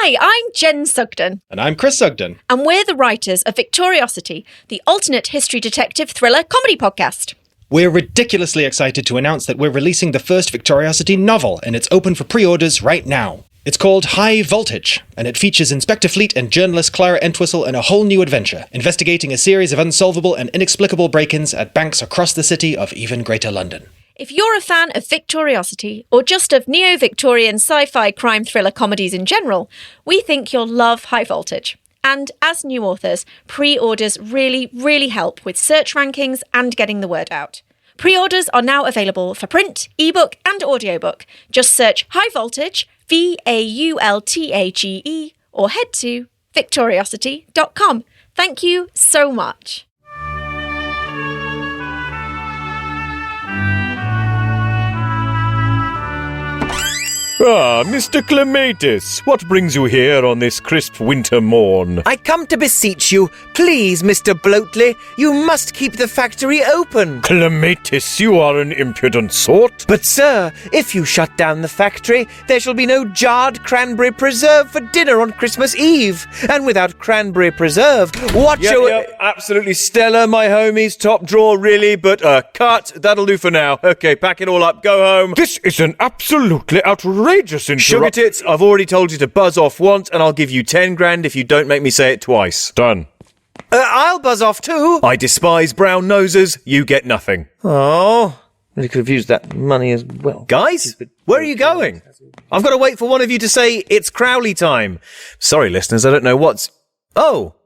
Hi, I'm Jen Sugden. And I'm Chris Sugden. And we're the writers of Victoriosity, the alternate history detective thriller comedy podcast. We're ridiculously excited to announce that we're releasing the first Victoriosity novel, and it's open for pre-orders right now. It's called High Voltage, and it features Inspector Fleet and journalist Clara Entwistle in a whole new adventure, investigating a series of unsolvable and inexplicable break-ins at banks across the city of even Greater London. If you're a fan of Victoriosity, or just of neo-Victorian sci-fi crime thriller comedies in general, we think you'll love High Voltage. And as new authors, pre-orders really help with search rankings and getting the word out. Pre-orders are now available for print, ebook and audiobook. Just search High Voltage, VAULTAGE, or head to victoriosity.com. Thank you so much. Ah, Mr. Clematis, what brings you here on this crisp winter morn? I come to beseech you, please, Mr. Bloatley, you must keep the factory open. Clematis, you are an impudent sort. But, sir, if you shut down the factory, there shall be no jarred cranberry preserve for dinner on Christmas Eve. And without cranberry preserve, what shall... Yep, absolutely stellar, my homies. Top drawer, really, but cut. That'll do for now. Okay, pack it all up, go home. This is an absolutely outrageous Sugar tits, I've already told you to buzz off once, and I'll give you 10 grand if you don't make me say it twice. Done. I'll buzz off too. I despise brown noses. You get nothing. Oh, really could have used that money as well. Guys, where are you going? I've got to wait for one of you to say it's Crowley time. Sorry, listeners, I don't know what's... Oh,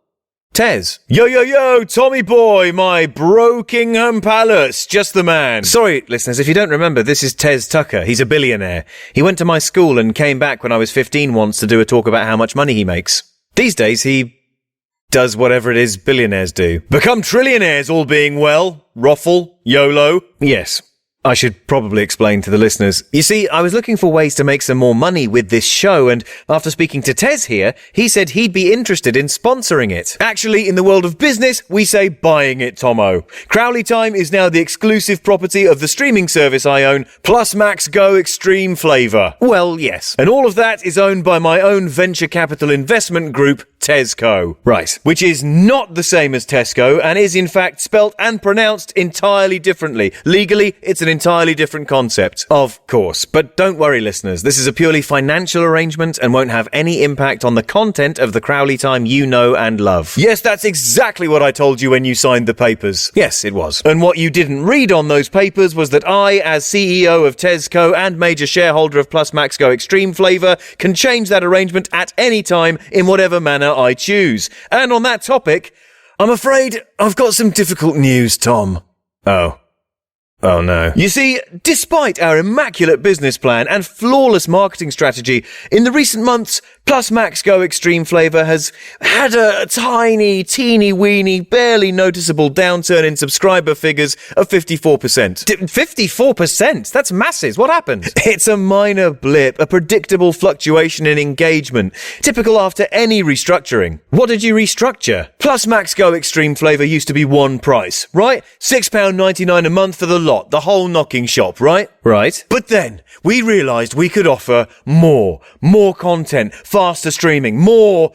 Tez. Yo, Tommy boy, my Brokingham Palace, just the man. Sorry, listeners, if you don't remember, this is Tez Tucker. He's a billionaire. He went to my school and came back when I was 15 once to do a talk about how much money he makes. These days, he does whatever it is billionaires do. Become trillionaires, all being well. Ruffle, YOLO. Yes. I should probably explain to the listeners. You see, I was looking for ways to make some more money with this show, and after speaking to Tez here, he said he'd be interested in sponsoring it. Actually, in the world of business, we say buying it, Tomo. Crowley Time is now the exclusive property of the streaming service I own, plus Max Go Extreme Flavour. Well, yes. And all of that is owned by my own venture capital investment group, Tesco. Right. Which is not the same as Tesco, and is in fact spelt and pronounced entirely differently. Legally, it's an entirely different concept. Of course. But don't worry, listeners. This is a purely financial arrangement and won't have any impact on the content of the Crowley Time you know and love. Yes, that's exactly what I told you when you signed the papers. Yes, it was. And what you didn't read on those papers was that I, as CEO of Tesco and major shareholder of Plus Max Go Extreme Flavour, can change that arrangement at any time in whatever manner I choose. And on that topic, I'm afraid I've got some difficult news, Tom. Oh no. You see, despite our immaculate business plan and flawless marketing strategy, in the recent months, Plus Max Go Extreme Flavour has had a tiny, teeny-weeny, barely noticeable downturn in subscriber figures of 54%. 54%? That's massive. What happened? It's a minor blip, a predictable fluctuation in engagement, typical after any restructuring. What did you restructure? Plus Max Go Extreme Flavour used to be one price, right? £6.99 a month for the lot, the whole knocking shop, right? Right. But then, we realised we could offer more content, faster streaming, more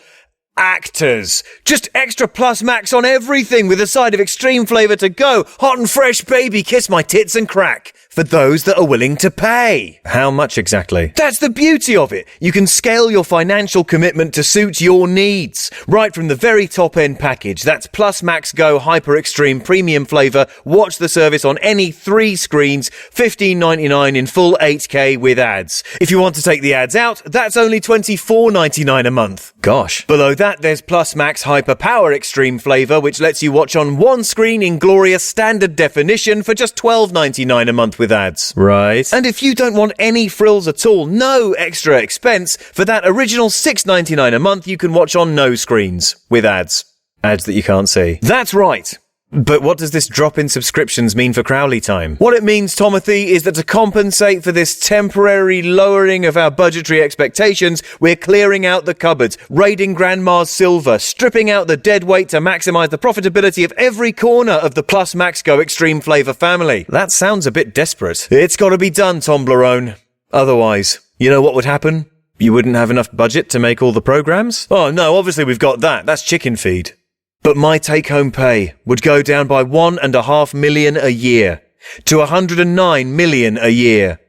actors, just extra Plus Max on everything with a side of extreme flavour to go, hot and fresh baby, kiss my tits and crack, for those that are willing to pay. How much exactly? That's the beauty of it. You can scale your financial commitment to suit your needs. Right from the very top end package, that's Plus Max Go Hyper Extreme Premium Flavour. Watch the service on any 3 screens, $15.99 in full 8K with ads. If you want to take the ads out, that's only $24.99 a month. Gosh. Below that, there's Plus Max Hyper Power Extreme Flavour, which lets you watch on one screen in glorious standard definition for just $12.99 a month with ads. Right. And if you don't want any frills at all, no extra expense, for that original $6.99 a month, you can watch on no screens with ads. Ads that you can't see. That's right. But what does this drop in subscriptions mean for Crowley Time? What it means, Tomothy, is that to compensate for this temporary lowering of our budgetary expectations, we're clearing out the cupboards, raiding Grandma's silver, stripping out the dead weight to maximise the profitability of every corner of the Plus Max Go Extreme Flavour family. That sounds a bit desperate. It's got to be done, Tom Blarone. Otherwise, you know what would happen? You wouldn't have enough budget to make all the programs? Oh, no, obviously we've got that. That's chicken feed. But my take-home pay would go down by 1.5 million a year to 109 million a year.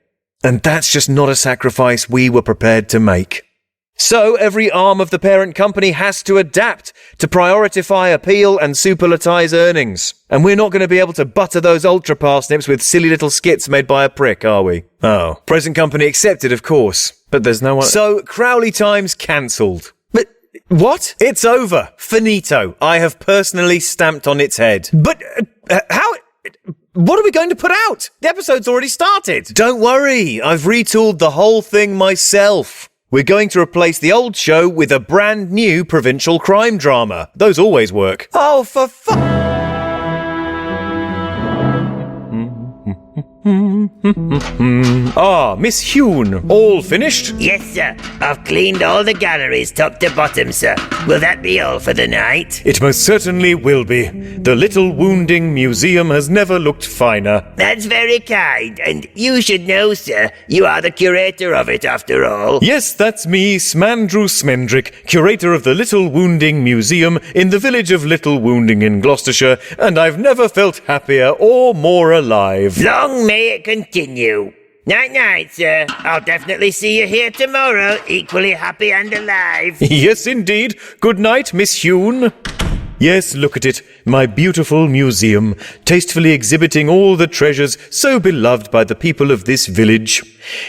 And that's just not a sacrifice we were prepared to make. So every arm of the parent company has to adapt to prioritize appeal and superlatize earnings. And we're not going to be able to butter those ultra parsnips with silly little skits made by a prick, are we? Oh. Present company accepted, of course. But there's no one... So, Crowley Time's cancelled. But, what? It's over. Finito. I have personally stamped on its head. But, how... What are we going to put out? The episode's already started. Don't worry. I've retooled the whole thing myself. We're going to replace the old show with a brand new provincial crime drama. Those always work. Oh, for Miss Hune, all finished? Yes, sir. I've cleaned all the galleries top to bottom, sir. Will that be all for the night? It most certainly will be. The Little Wounding Museum has never looked finer. That's very kind, and you should know, sir, you are the curator of it after all. Yes, that's me, Smandrew Smendrick, curator of the Little Wounding Museum in the village of Little Wounding in Gloucestershire, and I've never felt happier or more alive. Long may it continue. Night-night, sir. I'll definitely see you here tomorrow, equally happy and alive. Yes, indeed. Good night, Miss Hune. Yes, look at it, my beautiful museum, tastefully exhibiting all the treasures so beloved by the people of this village.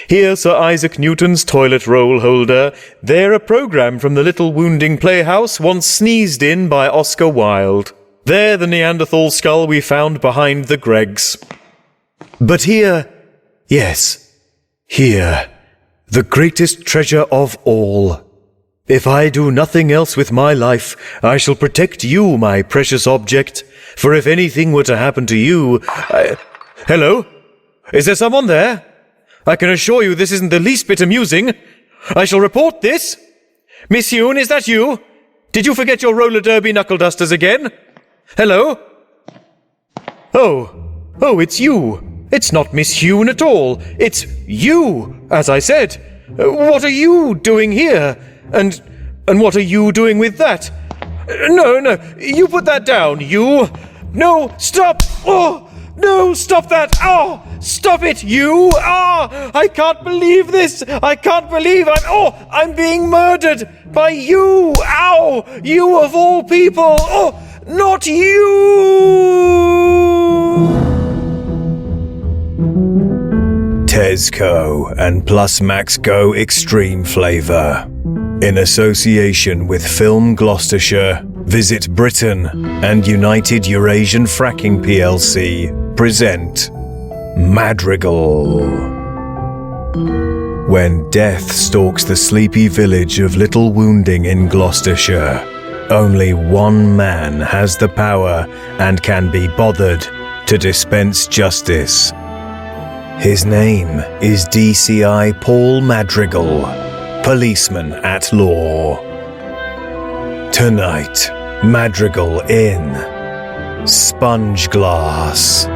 Here Sir Isaac Newton's toilet roll holder, there a programme from the Little Wounding Playhouse once sneezed in by Oscar Wilde. There the Neanderthal skull we found behind the Greggs. But here, yes, here, the greatest treasure of all. If I do nothing else with my life, I shall protect you, my precious object. For if anything were to happen to you, Hello? Is there someone there? I can assure you this isn't the least bit amusing. I shall report this. Miss Hune, is that you? Did you forget your roller derby knuckle dusters again? Hello? Oh, it's you. It's not Miss Hune at all. It's you, as I said. What are you doing here? And what are you doing with that? No, you put that down, you. No, stop. Oh, no, stop that. Oh, stop it, you. Ah, I can't believe this. I can't believe I'm being murdered by you. Ow, you of all people. Oh, not you. Tesco and Plus Max Go Extreme Flavour. In association with Film Gloucestershire, Visit Britain and United Eurasian Fracking plc present Madrigal. When death stalks the sleepy village of Little Wounding in Gloucestershire, only one man has the power and can be bothered to dispense justice. His name is DCI Paul Madrigal, policeman at law. Tonight, Madrigal in Sponge Glass.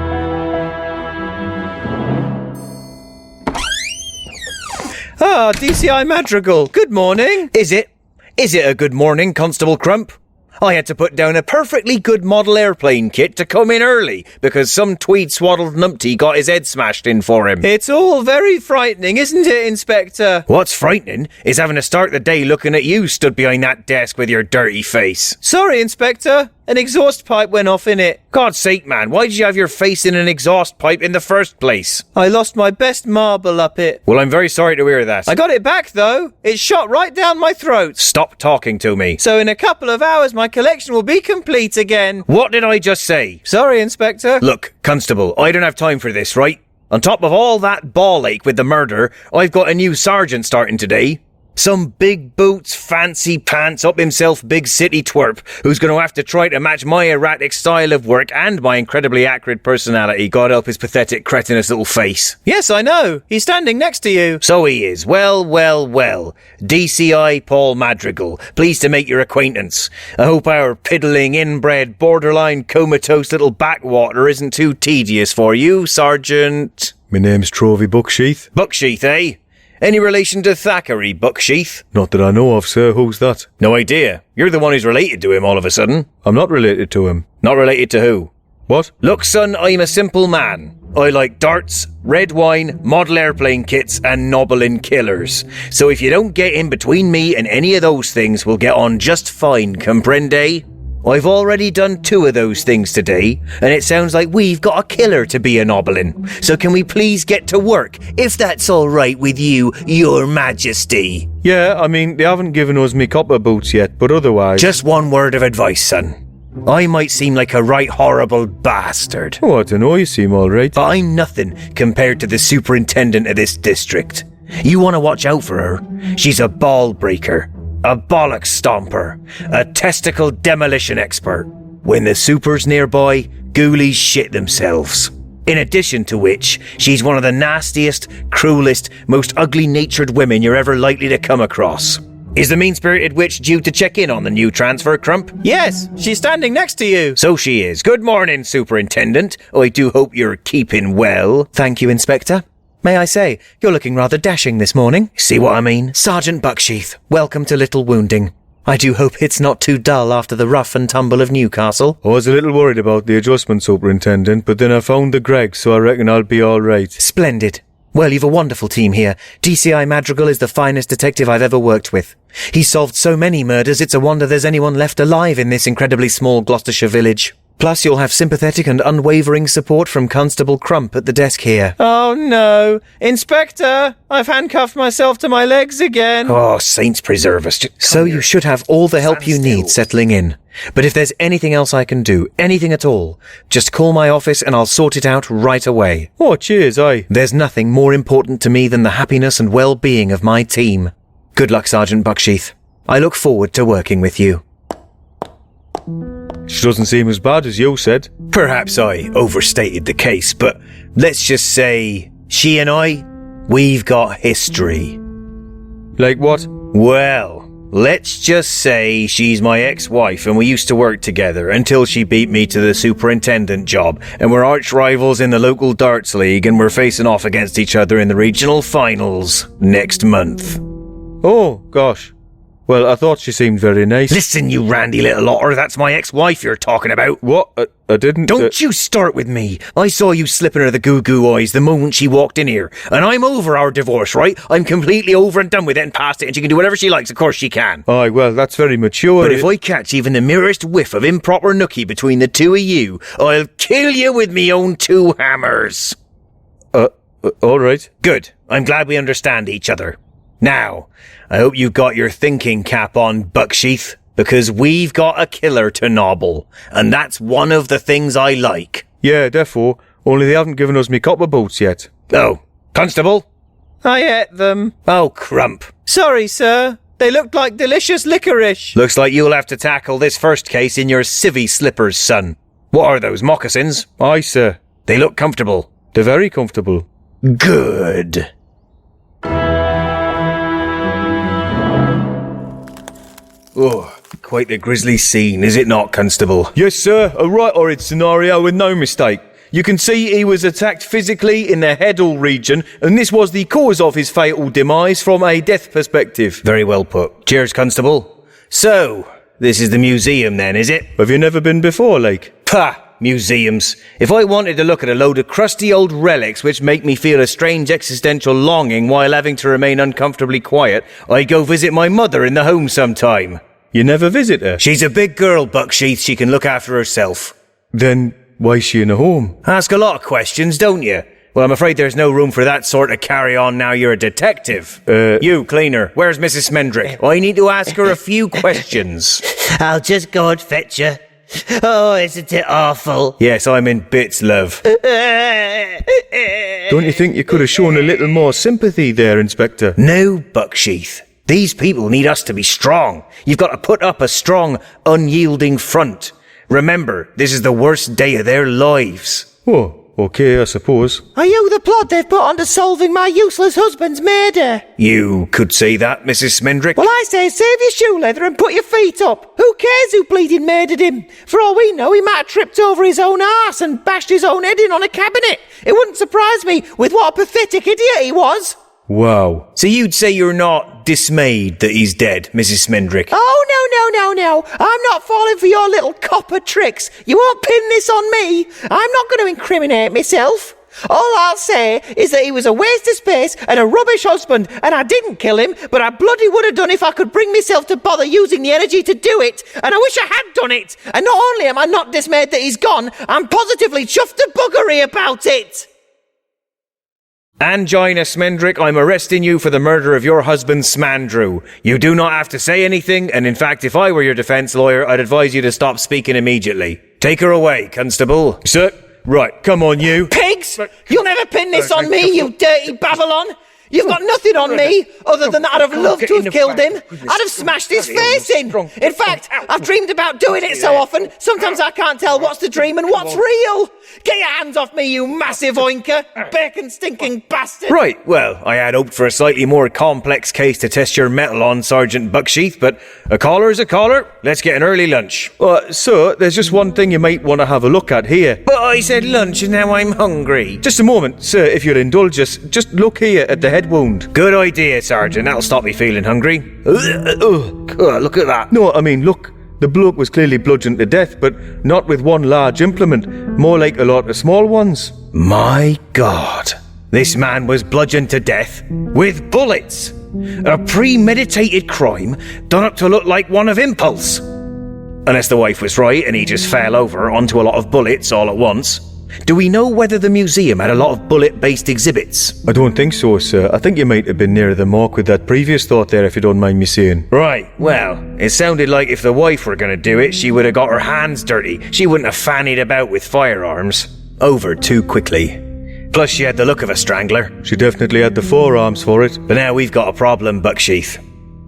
Ah, DCI Madrigal, good morning. Is it a good morning, Constable Crump? I had to put down a perfectly good model airplane kit to come in early because some tweed-swaddled numpty got his head smashed in for him. It's all very frightening, isn't it, Inspector? What's frightening is having to start the day looking at you stood behind that desk with your dirty face. Sorry, Inspector. An exhaust pipe went off in it. God's sake, man, why did you have your face in an exhaust pipe in the first place? I lost my best marble up it. Well, I'm very sorry to hear that. I got it back, though. It shot right down my throat. Stop talking to me. So in a couple of hours, my collection will be complete again. What did I just say? Sorry, Inspector. Look, Constable, I don't have time for this, right? On top of all that ball ache with the murder, I've got a new sergeant starting today. Some big boots, fancy pants, up himself big city twerp who's going to have to try to match my erratic style of work and my incredibly acrid personality. God help his pathetic, cretinous little face. Yes, I know. He's standing next to you. So he is. Well. DCI Paul Madrigal. Pleased to make your acquaintance. I hope our piddling, inbred, borderline comatose little backwater isn't too tedious for you, Sergeant. My name's Trovy Bucksheath. Bucksheath, eh? Any relation to Thackeray, Bucksheath? Not that I know of, sir. Who's that? No idea. You're the one who's related to him all of a sudden. I'm not related to him. Not related to who? What? Look, son, I'm a simple man. I like darts, red wine, model airplane kits, and nobbling killers. So if you don't get in between me and any of those things, we'll get on just fine, comprende? I've already done 2 of those things today, and it sounds like we've got a killer to be a nobbling. So can we please get to work, if that's all right with you, your majesty? Yeah, I mean, they haven't given us me copper boots yet, but otherwise... Just one word of advice, son. I might seem like a right horrible bastard. Oh, I don't know, you seem alright. But I'm nothing compared to the superintendent of this district. You want to watch out for her. She's a ball breaker, a bollock stomper, a testicle demolition expert. When the super's nearby, ghoulies shit themselves. In addition to which, she's one of the nastiest, cruelest, most ugly-natured women you're ever likely to come across. Is the mean-spirited witch due to check in on the new transfer, Crump? Yes, she's standing next to you. So she is. Good morning, Superintendent. I do hope you're keeping well. Thank you, Inspector. May I say, you're looking rather dashing this morning. See what I mean? Sergeant Bucksheath, welcome to Little Wounding. I do hope it's not too dull after the rough and tumble of Newcastle. I was a little worried about the adjustment, Superintendent, but then I found the Greg, so I reckon I'll be alright. Splendid. Well, you've a wonderful team here. DCI Madrigal is the finest detective I've ever worked with. He's solved so many murders, it's a wonder there's anyone left alive in this incredibly small Gloucestershire village. Plus, you'll have sympathetic and unwavering support from Constable Crump at the desk here. Oh no! Inspector! I've handcuffed myself to my legs again! Oh, saints preserve us. So you should have all the help you need settling in. But if there's anything else I can do, anything at all, just call my office and I'll sort it out right away. Oh, cheers, aye. There's nothing more important to me than the happiness and well-being of my team. Good luck, Sergeant Bucksheath. I look forward to working with you. She doesn't seem as bad as you said. Perhaps I overstated the case, but let's just say she and I, we've got history. Like what? Well, let's just say she's my ex-wife and we used to work together until she beat me to the superintendent job, and we're arch rivals in the local darts league and we're facing off against each other in the regional finals next month. Oh, gosh. Well, I thought she seemed very nice. Listen, you randy little otter, that's my ex-wife you're talking about. What? I didn't... Don't you start with me. I saw you slipping her the goo-goo eyes the moment she walked in here. And I'm over our divorce, right? I'm completely over and done with it and past it, and she can do whatever she likes, of course she can. Aye, well, that's very mature. But if I catch even the merest whiff of improper nookie between the two of you, I'll kill you with me own 2 hammers. All right. Good. I'm glad we understand each other. Now, I hope you've got your thinking cap on, Bucksheath, because we've got a killer to nobble, and that's one of the things I like. Yeah, defo. Only they haven't given us me copper boots yet. Oh, Constable? I ate them. Oh, Crump. Sorry, sir. They looked like delicious licorice. Looks like you'll have to tackle this first case in your civvy slippers, son. What are those, moccasins? Aye, sir. They look comfortable. They're very comfortable. Good. Oh, quite the grisly scene, is it not, Constable? Yes, sir. A right horrid scenario with no mistake. You can see he was attacked physically in the Heddle region, and this was the cause of his fatal demise from a death perspective. Very well put. Cheers, Constable. So, this is the museum then, is it? Have you never been before, Lake? Pah! Museums. If I wanted to look at a load of crusty old relics which make me feel a strange existential longing while having to remain uncomfortably quiet, I'd go visit my mother in the home sometime. You never visit her? She's a big girl, Bucksheath. She can look after herself. Then why is she in a home? Ask a lot of questions, don't you? Well, I'm afraid there's no room for that sort of carry-on now you're a detective. You, cleaner, where's Mrs. Smendrick? I need to ask her a few questions. I'll just go and fetch her. Oh, isn't it awful? Yes, I'm in bits, love. Don't you think you could have shown a little more sympathy there, Inspector? No, Bucksheath. These people need us to be strong. You've got to put up a strong, unyielding front. Remember, this is the worst day of their lives. Oh, okay, I suppose. Are you the plot they've put onto solving my useless husband's murder? You could say that, Mrs. Smendrick. Well, I say save your shoe leather and put your feet up. Who cares who bleeding murdered him? For all we know, he might have tripped over his own arse and bashed his own head in on a cabinet. It wouldn't surprise me with what a pathetic idiot he was. Wow. So you'd say you're not dismayed that he's dead, Mrs. Smendrick? Oh, no. I'm not falling for your little copper tricks. You won't pin this on me. I'm not going to incriminate myself. All I'll say is that he was a waste of space and a rubbish husband, and I didn't kill him, but I bloody would have done if I could bring myself to bother using the energy to do it, and I wish I had done it. And not only am I not dismayed that he's gone, I'm positively chuffed to buggery about it. Angina Smendrick, I'm arresting you for the murder of your husband, Smandrew. You do not have to say anything, and in fact, if I were your defence lawyer, I'd advise you to stop speaking immediately. Take her away, Constable. Sir? Right, come on, you. Pigs! You'll never pin this on me, you dirty Babylon! You've got nothing on me, other than that I'd have loved to have killed him. I'd have smashed his face in. In fact, I've dreamed about doing it so often, sometimes I can't tell what's the dream and what's real. Get your hands off me, you massive oinker, bacon-stinking bastard. Right, well, I had hoped for a slightly more complex case to test your mettle on, Sergeant Bucksheath, but a caller's a caller. Let's get an early lunch. Sir, there's just one thing you might want to have a look at here. But I said lunch and now I'm hungry. Just a moment, sir, if you'll indulge us. Just look here at the head wound. Good idea, Sergeant. That'll stop me feeling hungry. Look at that. No, I mean, look. The bloke was clearly bludgeoned to death, but not with one large implement. More like a lot of small ones. My God. This man was bludgeoned to death with bullets. A premeditated crime done up to look like one of impulse. Unless the wife was right and he just fell over onto a lot of bullets all at once. Do we know whether the museum had a lot of bullet-based exhibits? I don't think so, sir. I think you might have been nearer the mark with that previous thought there, if you don't mind me saying. Right, well, it sounded like if the wife were going to do it, she would have got her hands dirty. She wouldn't have fannied about with firearms. Over too quickly. Plus, she had the look of a strangler. She definitely had the forearms for it. But now we've got a problem, Bucksheath.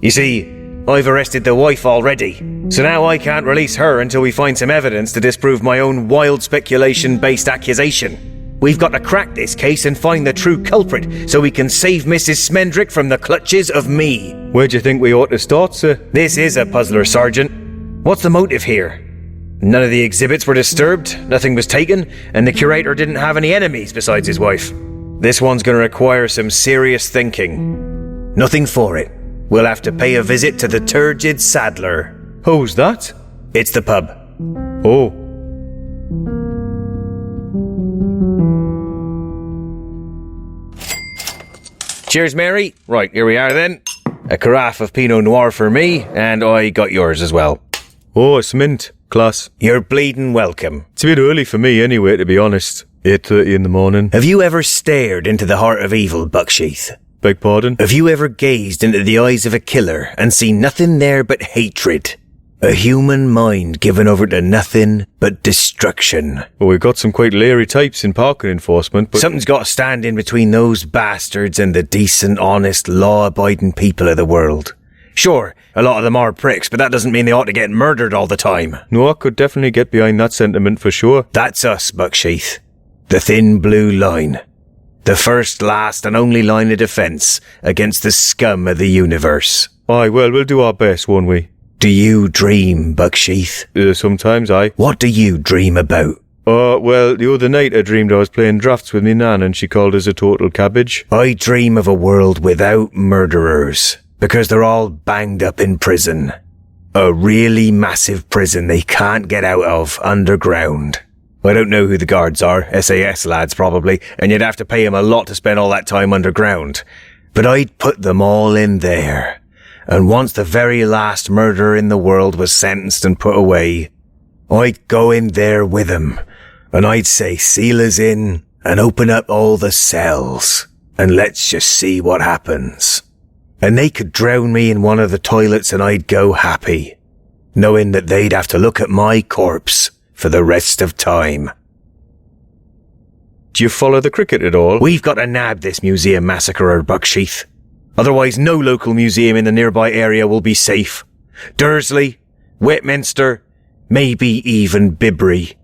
You see, I've arrested the wife already, so now I can't release her until we find some evidence to disprove my own wild speculation-based accusation. We've got to crack this case and find the true culprit, so we can save Mrs. Smendrick from the clutches of me. Where do you think we ought to start, sir? This is a puzzler, Sergeant. What's the motive here? None of the exhibits were disturbed, nothing was taken, and the curator didn't have any enemies besides his wife. This one's going to require some serious thinking. Nothing for it. We'll have to pay a visit to the Turgid Saddler. Who's that? It's the pub. Oh. Cheers, Mary. Right, here we are then. A carafe of Pinot Noir for me, and I got yours as well. Oh, it's mint. Class. You're bleeding welcome. It's a bit early for me anyway, to be honest. 8:30 in the morning. Have you ever stared into the heart of evil, Bucksheath? Beg pardon? Have you ever gazed into the eyes of a killer and seen nothing there but hatred? A human mind given over to nothing but destruction. Well, we've got some quite leery types in parking enforcement, but... Something's got to stand in between those bastards and the decent, honest, law-abiding people of the world. Sure, a lot of them are pricks, but that doesn't mean they ought to get murdered all the time. No, I could definitely get behind that sentiment for sure. That's us, Bucksheath. The thin blue line. The first, last and only line of defence against the scum of the universe. Aye, well, we'll do our best, won't we? Do you dream, Bucksheath? Sometimes, aye. What do you dream about? Well, the other night I dreamed I was playing drafts with me nan and she called us a total cabbage. I dream of a world without murderers, because they're all banged up in prison. A really massive prison they can't get out of underground. I don't know who the guards are, SAS lads probably, and you'd have to pay them a lot to spend all that time underground. But I'd put them all in there. And once the very last murderer in the world was sentenced and put away, I'd go in there with him, and I'd say seal us in and open up all the cells, and let's just see what happens. And they could drown me in one of the toilets and I'd go happy, knowing that they'd have to look at my corpse for the rest of time. Do you follow the cricket at all? We've got to nab this museum massacrer, Bucksheath. Otherwise, no local museum in the nearby area will be safe. Dursley, Westminster, maybe even Bibbury.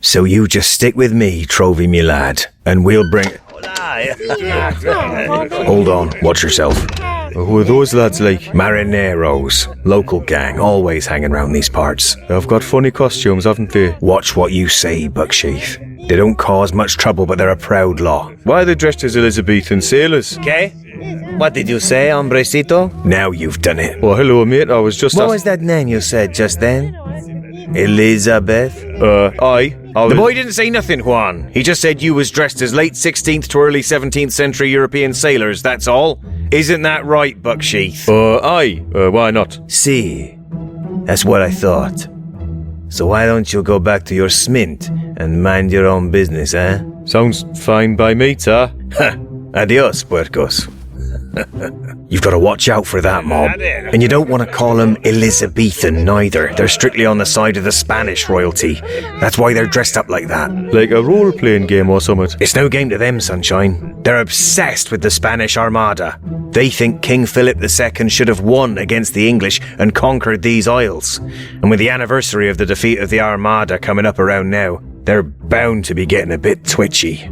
So you just stick with me, Trovy, me lad, and we'll bring... Hold on, watch yourself. Who are those lads like? Marineros, local gang, always hanging around these parts. They've got funny costumes, haven't they? Watch what you say, Bucksheath. They don't cause much trouble, but they're a proud lot. Why are they dressed as Elizabethan sailors? Okay? What did you say, hombrecito? Now you've done it. Well, hello, mate. I was just... What was that name you said just then? Elizabeth? Aye. The boy didn't say nothing, Juan. He just said you was dressed as late 16th to early 17th century European sailors, that's all. Isn't that right, Bucksheath? Aye. Why not? See, that's what I thought. So why don't you go back to your smint and mind your own business, eh? Sounds fine by me, sir. Adios, puercos. You've got to watch out for that mob. And you don't want to call them Elizabethan neither. They're strictly on the side of the Spanish royalty. That's why they're dressed up like that. Like a role-playing game or something. It's no game to them, sunshine. They're obsessed with the Spanish Armada. They think King Philip II should have won against the English and conquered these isles. And with the anniversary of the defeat of the Armada coming up around now, they're bound to be getting a bit twitchy.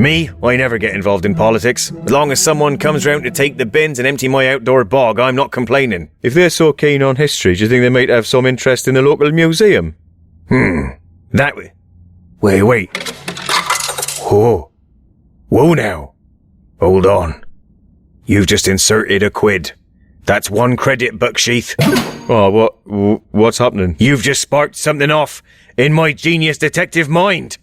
Me, I never get involved in politics. As long as someone comes round to take the bins and empty my outdoor bog, I'm not complaining. If they're so keen on history, do you think they might have some interest in the local museum? That way. Wait. Whoa now. Hold on. You've just inserted a quid. That's 1 credit, Bucksheath. Oh, what's happening? You've just sparked something off in my genius detective mind.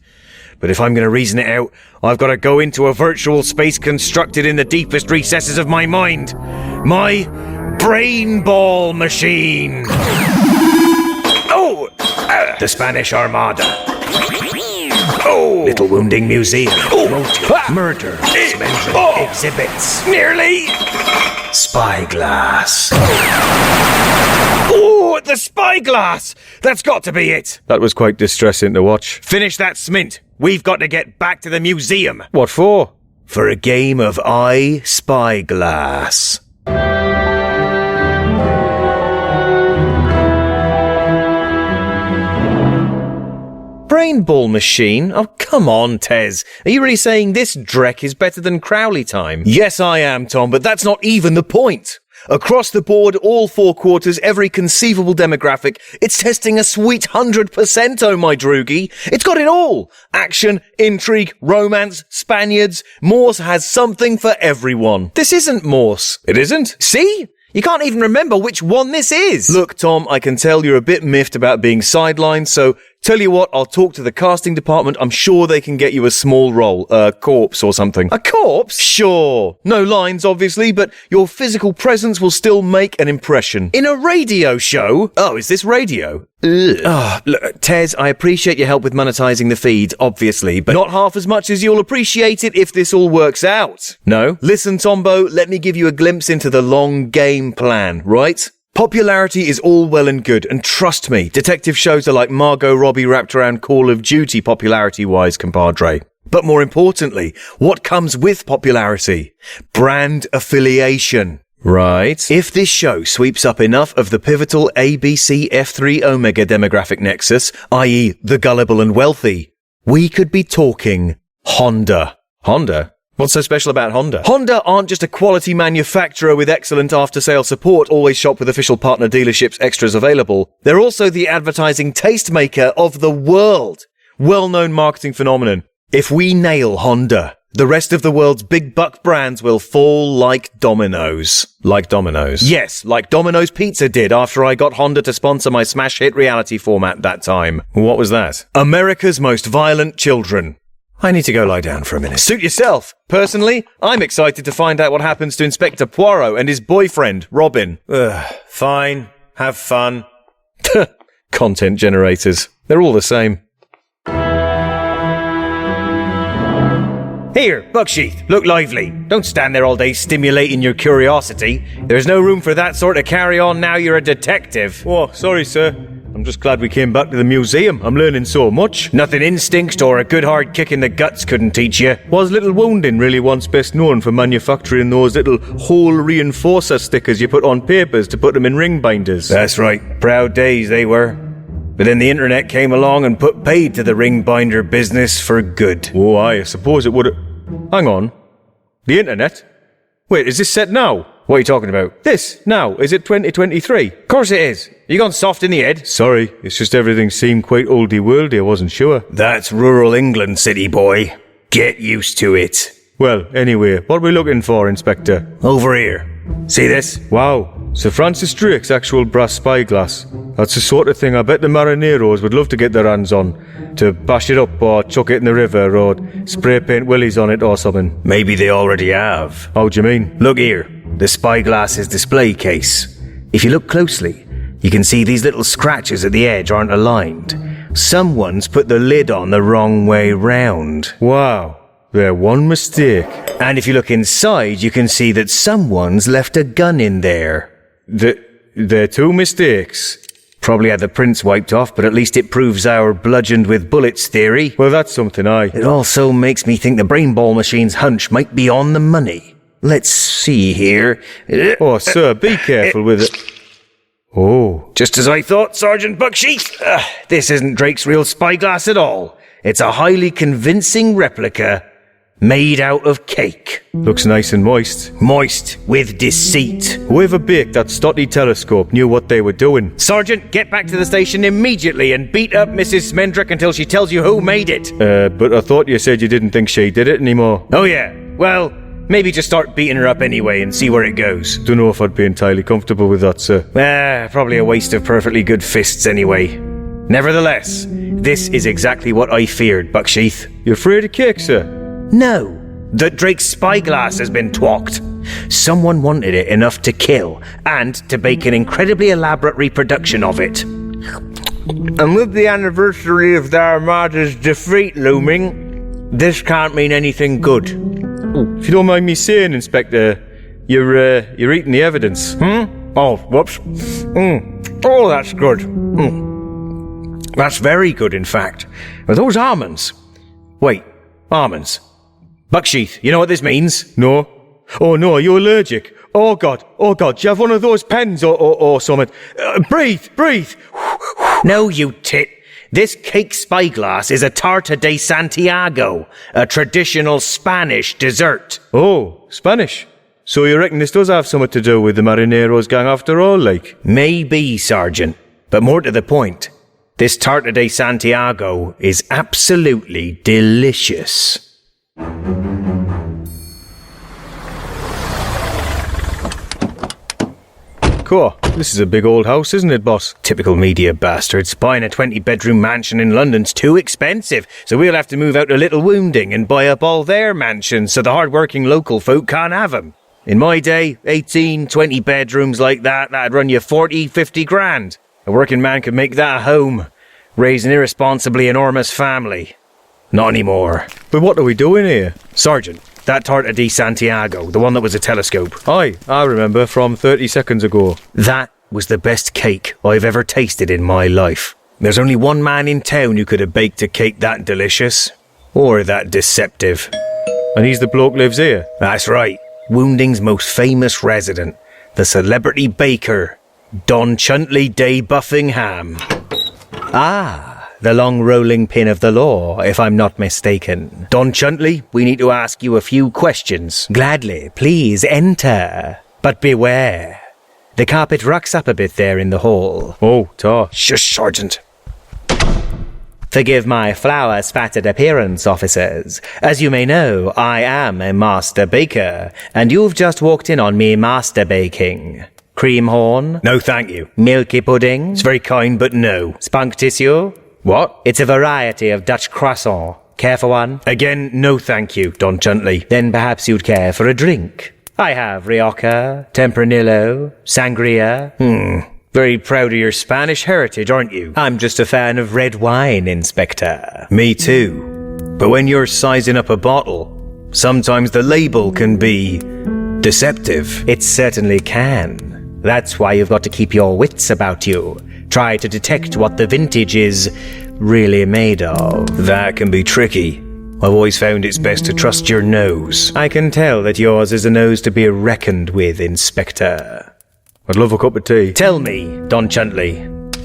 But if I'm going to reason it out, I've got to go into a virtual space constructed in the deepest recesses of my mind. My brain ball machine. Oh! The Spanish Armada. Oh! Little wounding museum. Motive. Murder. Dismemberment. Exhibits. Nearly. Spyglass. Oh, the spyglass! That's got to be it. That was quite distressing to watch. Finish that smint. We've got to get back to the museum. What for? For a game of I Spyglass. Brain ball machine? Oh, come on, Tez. Are you really saying this dreck is better than Crowley time? Yes, I am, Tom, but that's not even the point. Across the board, all 4 quarters, every conceivable demographic, it's testing a sweet 100%, oh my droogie. It's got it all. Action, intrigue, romance, Spaniards. Morse has something for everyone. This isn't Morse. It isn't? See? You can't even remember which one this is. Look, Tom, I can tell you're a bit miffed about being sidelined, so tell you what, I'll talk to the casting department. I'm sure they can get you a small role, a corpse or something. A corpse? Sure. No lines, obviously, but your physical presence will still make an impression. In a radio show? Oh, is this radio? Look, Tez, I appreciate your help with monetizing the feed, obviously, but not half as much as you'll appreciate it if this all works out. No? Listen, Tombo, let me give you a glimpse into the long game plan, right? Popularity is all well and good, and trust me, detective shows are like Margot Robbie wrapped around Call of Duty popularity-wise, compadre. But more importantly, what comes with popularity? Brand affiliation. Right. If this show sweeps up enough of the pivotal ABC F3 Omega demographic nexus, i.e. the gullible and wealthy, we could be talking Honda. Honda? What's so special about Honda? Honda aren't just a quality manufacturer with excellent after-sale support, always shop with official partner dealerships, extras available. They're also the advertising tastemaker of the world. Well-known marketing phenomenon. If we nail Honda, the rest of the world's big buck brands will fall like dominoes. Like Domino's? Yes, like Domino's Pizza did after I got Honda to sponsor my smash hit reality format that time. What was that? America's Most Violent Children. I need to go lie down for a minute. Suit yourself. Personally, I'm excited to find out what happens to Inspector Poirot and his boyfriend, Robin. Fine. Have fun. Content generators. They're all the same. Here, Bucksheath, look lively. Don't stand there all day stimulating your curiosity. There's no room for that sort of carry-on now you're a detective. Oh, sorry, sir. I'm just glad we came back to the museum. I'm learning so much. Nothing instinct or a good hard kick in the guts couldn't teach you. Was Little Wounding really once best known for manufacturing those little hole reinforcer stickers you put on papers to put them in ring binders? That's right. Proud days they were. But then the internet came along and put paid to the ring binder business for good. Oh, I suppose it would have... Hang on. The internet? Wait, is this set now? What are you talking about? This, now, is it 2023? Of course it is. You gone soft in the head? Sorry, it's just everything seemed quite oldie-worldy, I wasn't sure. That's rural England, city boy. Get used to it. Well, anyway, what are we looking for, Inspector? Over here. See this? Wow, Sir Francis Drake's actual brass spyglass. That's the sort of thing I bet the marineros would love to get their hands on. To bash it up or chuck it in the river or spray paint willies on it or something. Maybe they already have. How do you mean? Look here, the spyglass's display case. If you look closely, you can see these little scratches at the edge aren't aligned. Someone's put the lid on the wrong way round. Wow, they're one mistake. And if you look inside, you can see that someone's left a gun in there. They're two mistakes. Probably had the prints wiped off, but at least it proves our bludgeoned with bullets theory. Well, that's something, aye. It also makes me think the brain ball machine's hunch might be on the money. Let's see here. Oh, sir, be careful with it. Oh. Just as I thought, Sergeant Bucksheath. This isn't Drake's real spyglass at all. It's a highly convincing replica made out of cake. Looks nice and moist. Moist with deceit. Whoever baked that Stotty telescope knew what they were doing. Sergeant, get back to the station immediately and beat up Mrs. Smendrick until she tells you who made it. But I thought you said you didn't think she did it anymore. Oh yeah, well, maybe just start beating her up anyway and see where it goes. Don't know if I'd be entirely comfortable with that, sir. Probably a waste of perfectly good fists anyway. Nevertheless, this is exactly what I feared, Bucksheath. You afraid of cake, sir? No, that Drake's spyglass has been twocked. Someone wanted it enough to kill, and to bake an incredibly elaborate reproduction of it. And with the anniversary of the Armada's defeat looming, this can't mean anything good. If you don't mind me saying, Inspector, you're eating the evidence. Oh, whoops. Oh, that's good. That's very good, in fact. Are those almonds? Wait, almonds. Bucksheath, you know what this means? No. Oh no, are you allergic? Oh God, do you have one of those pens or something? Breathe! No, you tit. This cake spyglass is a tarta de Santiago, a traditional Spanish dessert. Oh, Spanish. So you reckon this does have something to do with the Marineros gang after all, like? Maybe, Sergeant. But more to the point, this tarta de Santiago is absolutely delicious. Cool. This is a big old house, isn't it, boss? Typical media bastards. Buying a 20-bedroom mansion in London's too expensive, so we'll have to move out to Little Wounding and buy up all their mansions so the hard-working local folk can't have them. In my day, 18, 20 bedrooms like that'd run you 40, 50 grand. A working man could make that a home, raise an irresponsibly enormous family. Not anymore. But what are we doing here? Sergeant, that tarta de Santiago, the one that was a telescope. Aye, I remember from 30 seconds ago. That was the best cake I've ever tasted in my life. There's only one man in town who could have baked a cake that delicious. Or that deceptive. And he's the bloke lives here? That's right. Wounding's most famous resident. The celebrity baker, Don Chuntley de Buffingham. The long rolling pin of the law, if I'm not mistaken. Don Chuntley, we need to ask you a few questions. Gladly, please enter. But beware. The carpet rocks up a bit there in the hall. Oh, tar. Shush, Sergeant. Forgive my flower-spattered appearance, officers. As you may know, I am a master baker, and you've just walked in on me master baking. Cream horn? No, thank you. Milky pudding? It's very kind, but no. Spunk tissue? What? It's a variety of Dutch croissant. Care for one? Again, no thank you, Don Chuntley. Then perhaps you'd care for a drink. I have Rioja, Tempranillo, Sangria. Very proud of your Spanish heritage, aren't you? I'm just a fan of red wine, Inspector. Me too. But when you're sizing up a bottle, sometimes the label can be deceptive. It certainly can. That's why you've got to keep your wits about you. Try to detect what the vintage is really made of. That can be tricky. I've always found it's best to trust your nose. I can tell that yours is a nose to be reckoned with, Inspector. I'd love a cup of tea. Tell me, Don Chuntley,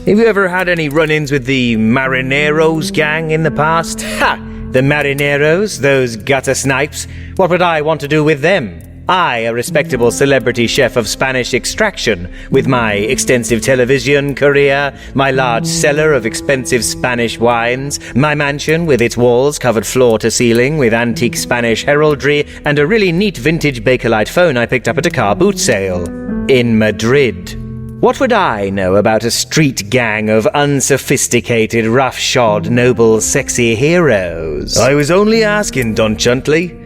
have you ever had any run-ins with the Marineros gang in the past? Ha! The Marineros, those gutter snipes. What would I want to do with them? I, a respectable celebrity chef of Spanish extraction, with my extensive television career, my large cellar of expensive Spanish wines, my mansion with its walls covered floor to ceiling with antique Spanish heraldry, and a really neat vintage Bakelite phone I picked up at a car boot sale in Madrid. What would I know about a street gang of unsophisticated, roughshod, noble, sexy heroes? I was only asking, Don Chuntley.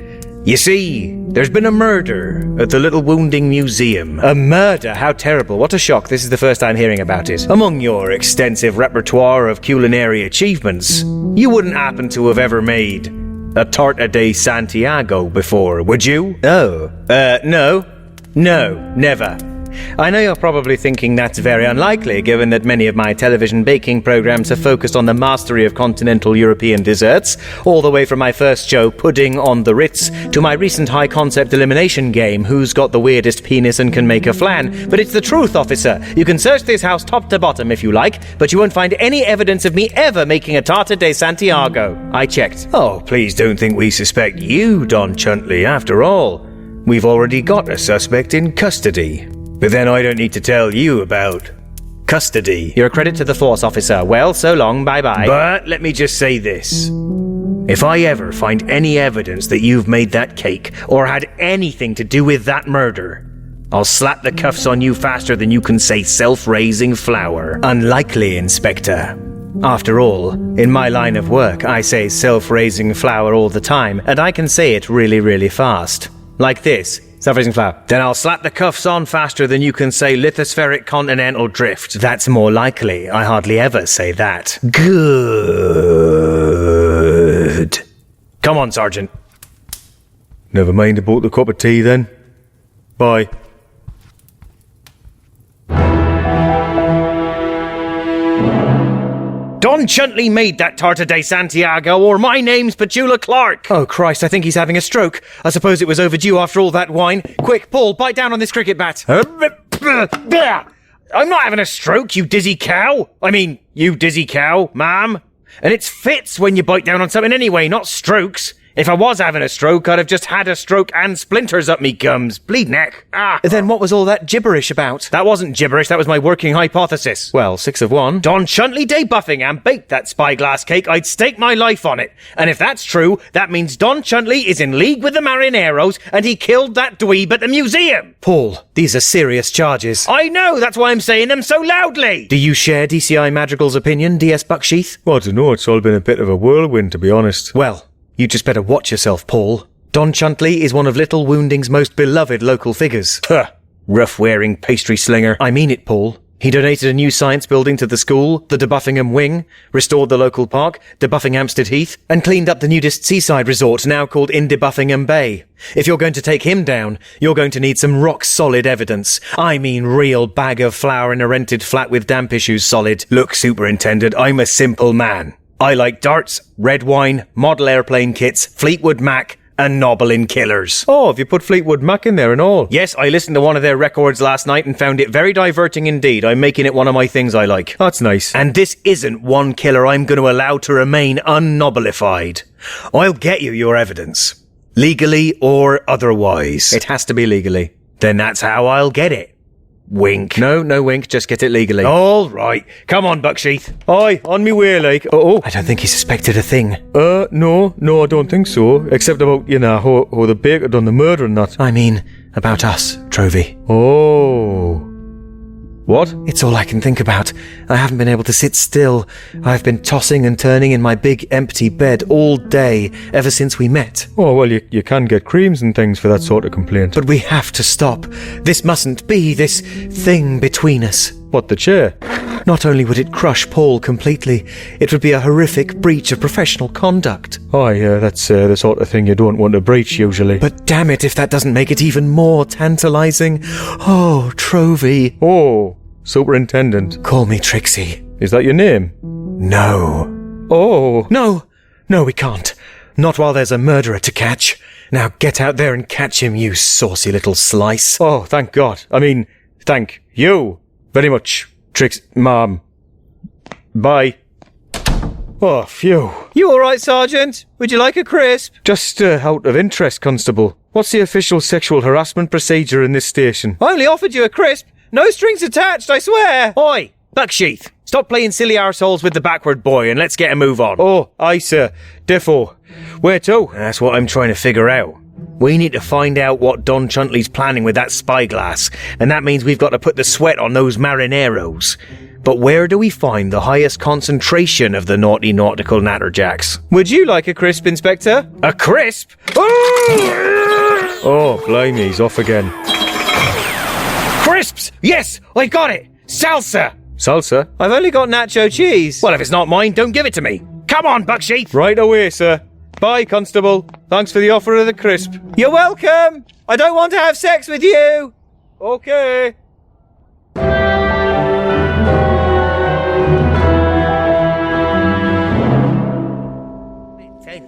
You see, there's been a murder at the Little Wounding Museum. A murder? How terrible. What a shock. This is the first time hearing about it. Among your extensive repertoire of culinary achievements, you wouldn't happen to have ever made a tarta de Santiago before, would you? Oh, no, never. I know you're probably thinking that's very unlikely, given that many of my television baking programs have focused on the mastery of continental European desserts, all the way from my first show, Pudding on the Ritz, to my recent high-concept elimination game, Who's Got the Weirdest Penis and Can Make a Flan. But it's the truth, officer. You can search this house top to bottom if you like, but you won't find any evidence of me ever making a tarta de Santiago. I checked. Oh, please don't think we suspect you, Don Chuntley. After all, we've already got a suspect in custody. But then I don't need to tell you about custody. You're a credit to the force, officer. Well, so long, bye-bye. But let me just say this. If I ever find any evidence that you've made that cake or had anything to do with that murder, I'll slap the cuffs on you faster than you can say self-raising flour. Unlikely, Inspector. After all, in my line of work, I say self-raising flour all the time, and I can say it really, really fast. Like this. Self-raising flour. Then I'll slap the cuffs on faster than you can say lithospheric continental drift. That's more likely. I hardly ever say that. Good. Come on, Sergeant. Never mind about the cup of tea then. Bye. Don Chuntley made that tarta de Santiago, or my name's Petula Clark. Oh, Christ, I think he's having a stroke. I suppose it was overdue after all that wine. Quick, Paul, bite down on this cricket bat. I'm not having a stroke, you dizzy cow. I mean, you dizzy cow, ma'am. And it's fits when you bite down on something anyway, not strokes. If I was having a stroke, I'd have just had a stroke and splinters up me gums. Bleed neck. Ah. Then what was all that gibberish about? That wasn't gibberish, that was my working hypothesis. Well, 6 of 1. Don Chuntley Day Buffinghamam baked that spyglass cake. I'd stake my life on it. And if that's true, that means Don Chuntley is in league with the Marineros and he killed that dweeb at the museum. Paul, these are serious charges. I know, that's why I'm saying them so loudly. Do you share DCI Madrigal's opinion, DS Bucksheath? Well, I don't know, it's all been a bit of a whirlwind, to be honest. Well, you just better watch yourself, Paul. Don Chuntley is one of Little Wounding's most beloved local figures. Huh. Rough-wearing pastry slinger. I mean it, Paul. He donated a new science building to the school, the De Buffinghamam Wing, restored the local park, De Buffinghamstead Heath, and cleaned up the nudist seaside resort now called in De Buffinghamam Bay. If you're going to take him down, you're going to need some rock-solid evidence. I mean real bag of flour in a rented flat with damp issues solid. Look, Superintendent, I'm a simple man. I like darts, red wine, model airplane kits, Fleetwood Mac, and Nobbling Killers. Oh, have you put Fleetwood Mac in there and all? Yes, I listened to one of their records last night and found it very diverting indeed. I'm making it one of my things I like. That's nice. And this isn't one killer I'm going to allow to remain unnobilified. I'll get you your evidence. Legally or otherwise. It has to be legally. Then that's how I'll get it. Wink. No wink, just get it legally. All right. Come on, Bucksheath. Aye, on me way, like. Oh. I don't think he suspected a thing. No, I don't think so. Except about, how the baker done the murder and that. I mean, about us, Trovy. Oh. What? It's all I can think about. I haven't been able to sit still. I've been tossing and turning in my big empty bed all day, ever since we met. Oh, well, you can get creams and things for that sort of complaint. But we have to stop. This mustn't be this thing between us. What, the chair? Not only would it crush Paul completely, it would be a horrific breach of professional conduct. Oh, yeah, that's the sort of thing you don't want to breach, usually. But damn it if that doesn't make it even more tantalizing. Oh, Trovy. Oh, Superintendent. Call me Trixie. Is that your name? No. Oh. No, we can't. Not while there's a murderer to catch. Now get out there and catch him, you saucy little slice. Oh, thank God. I mean, thank you very much, Mom. Bye. Oh, phew. You all right, Sergeant? Would you like a crisp? Just out of interest, Constable. What's the official sexual harassment procedure in this station? I only offered you a crisp. No strings attached, I swear. Oi, Bucksheath, stop playing silly arseholes with the backward boy and let's get a move on. Oh, aye, sir. Defo. Where to? That's what I'm trying to figure out. We need to find out what Don Chuntley's planning with that spyglass, and that means we've got to put the sweat on those marineros. But where do we find the highest concentration of the naughty nautical natterjacks? Would you like a crisp, Inspector? A crisp? Oh, blimey, he's off again. Crisps! Yes, I got it! Salsa! Salsa? I've only got nacho cheese. Well, if it's not mine, don't give it to me. Come on, Bucksheath! Right away, sir. Bye, Constable. Thanks for the offer of the crisp. You're welcome! I don't want to have sex with you! Okay.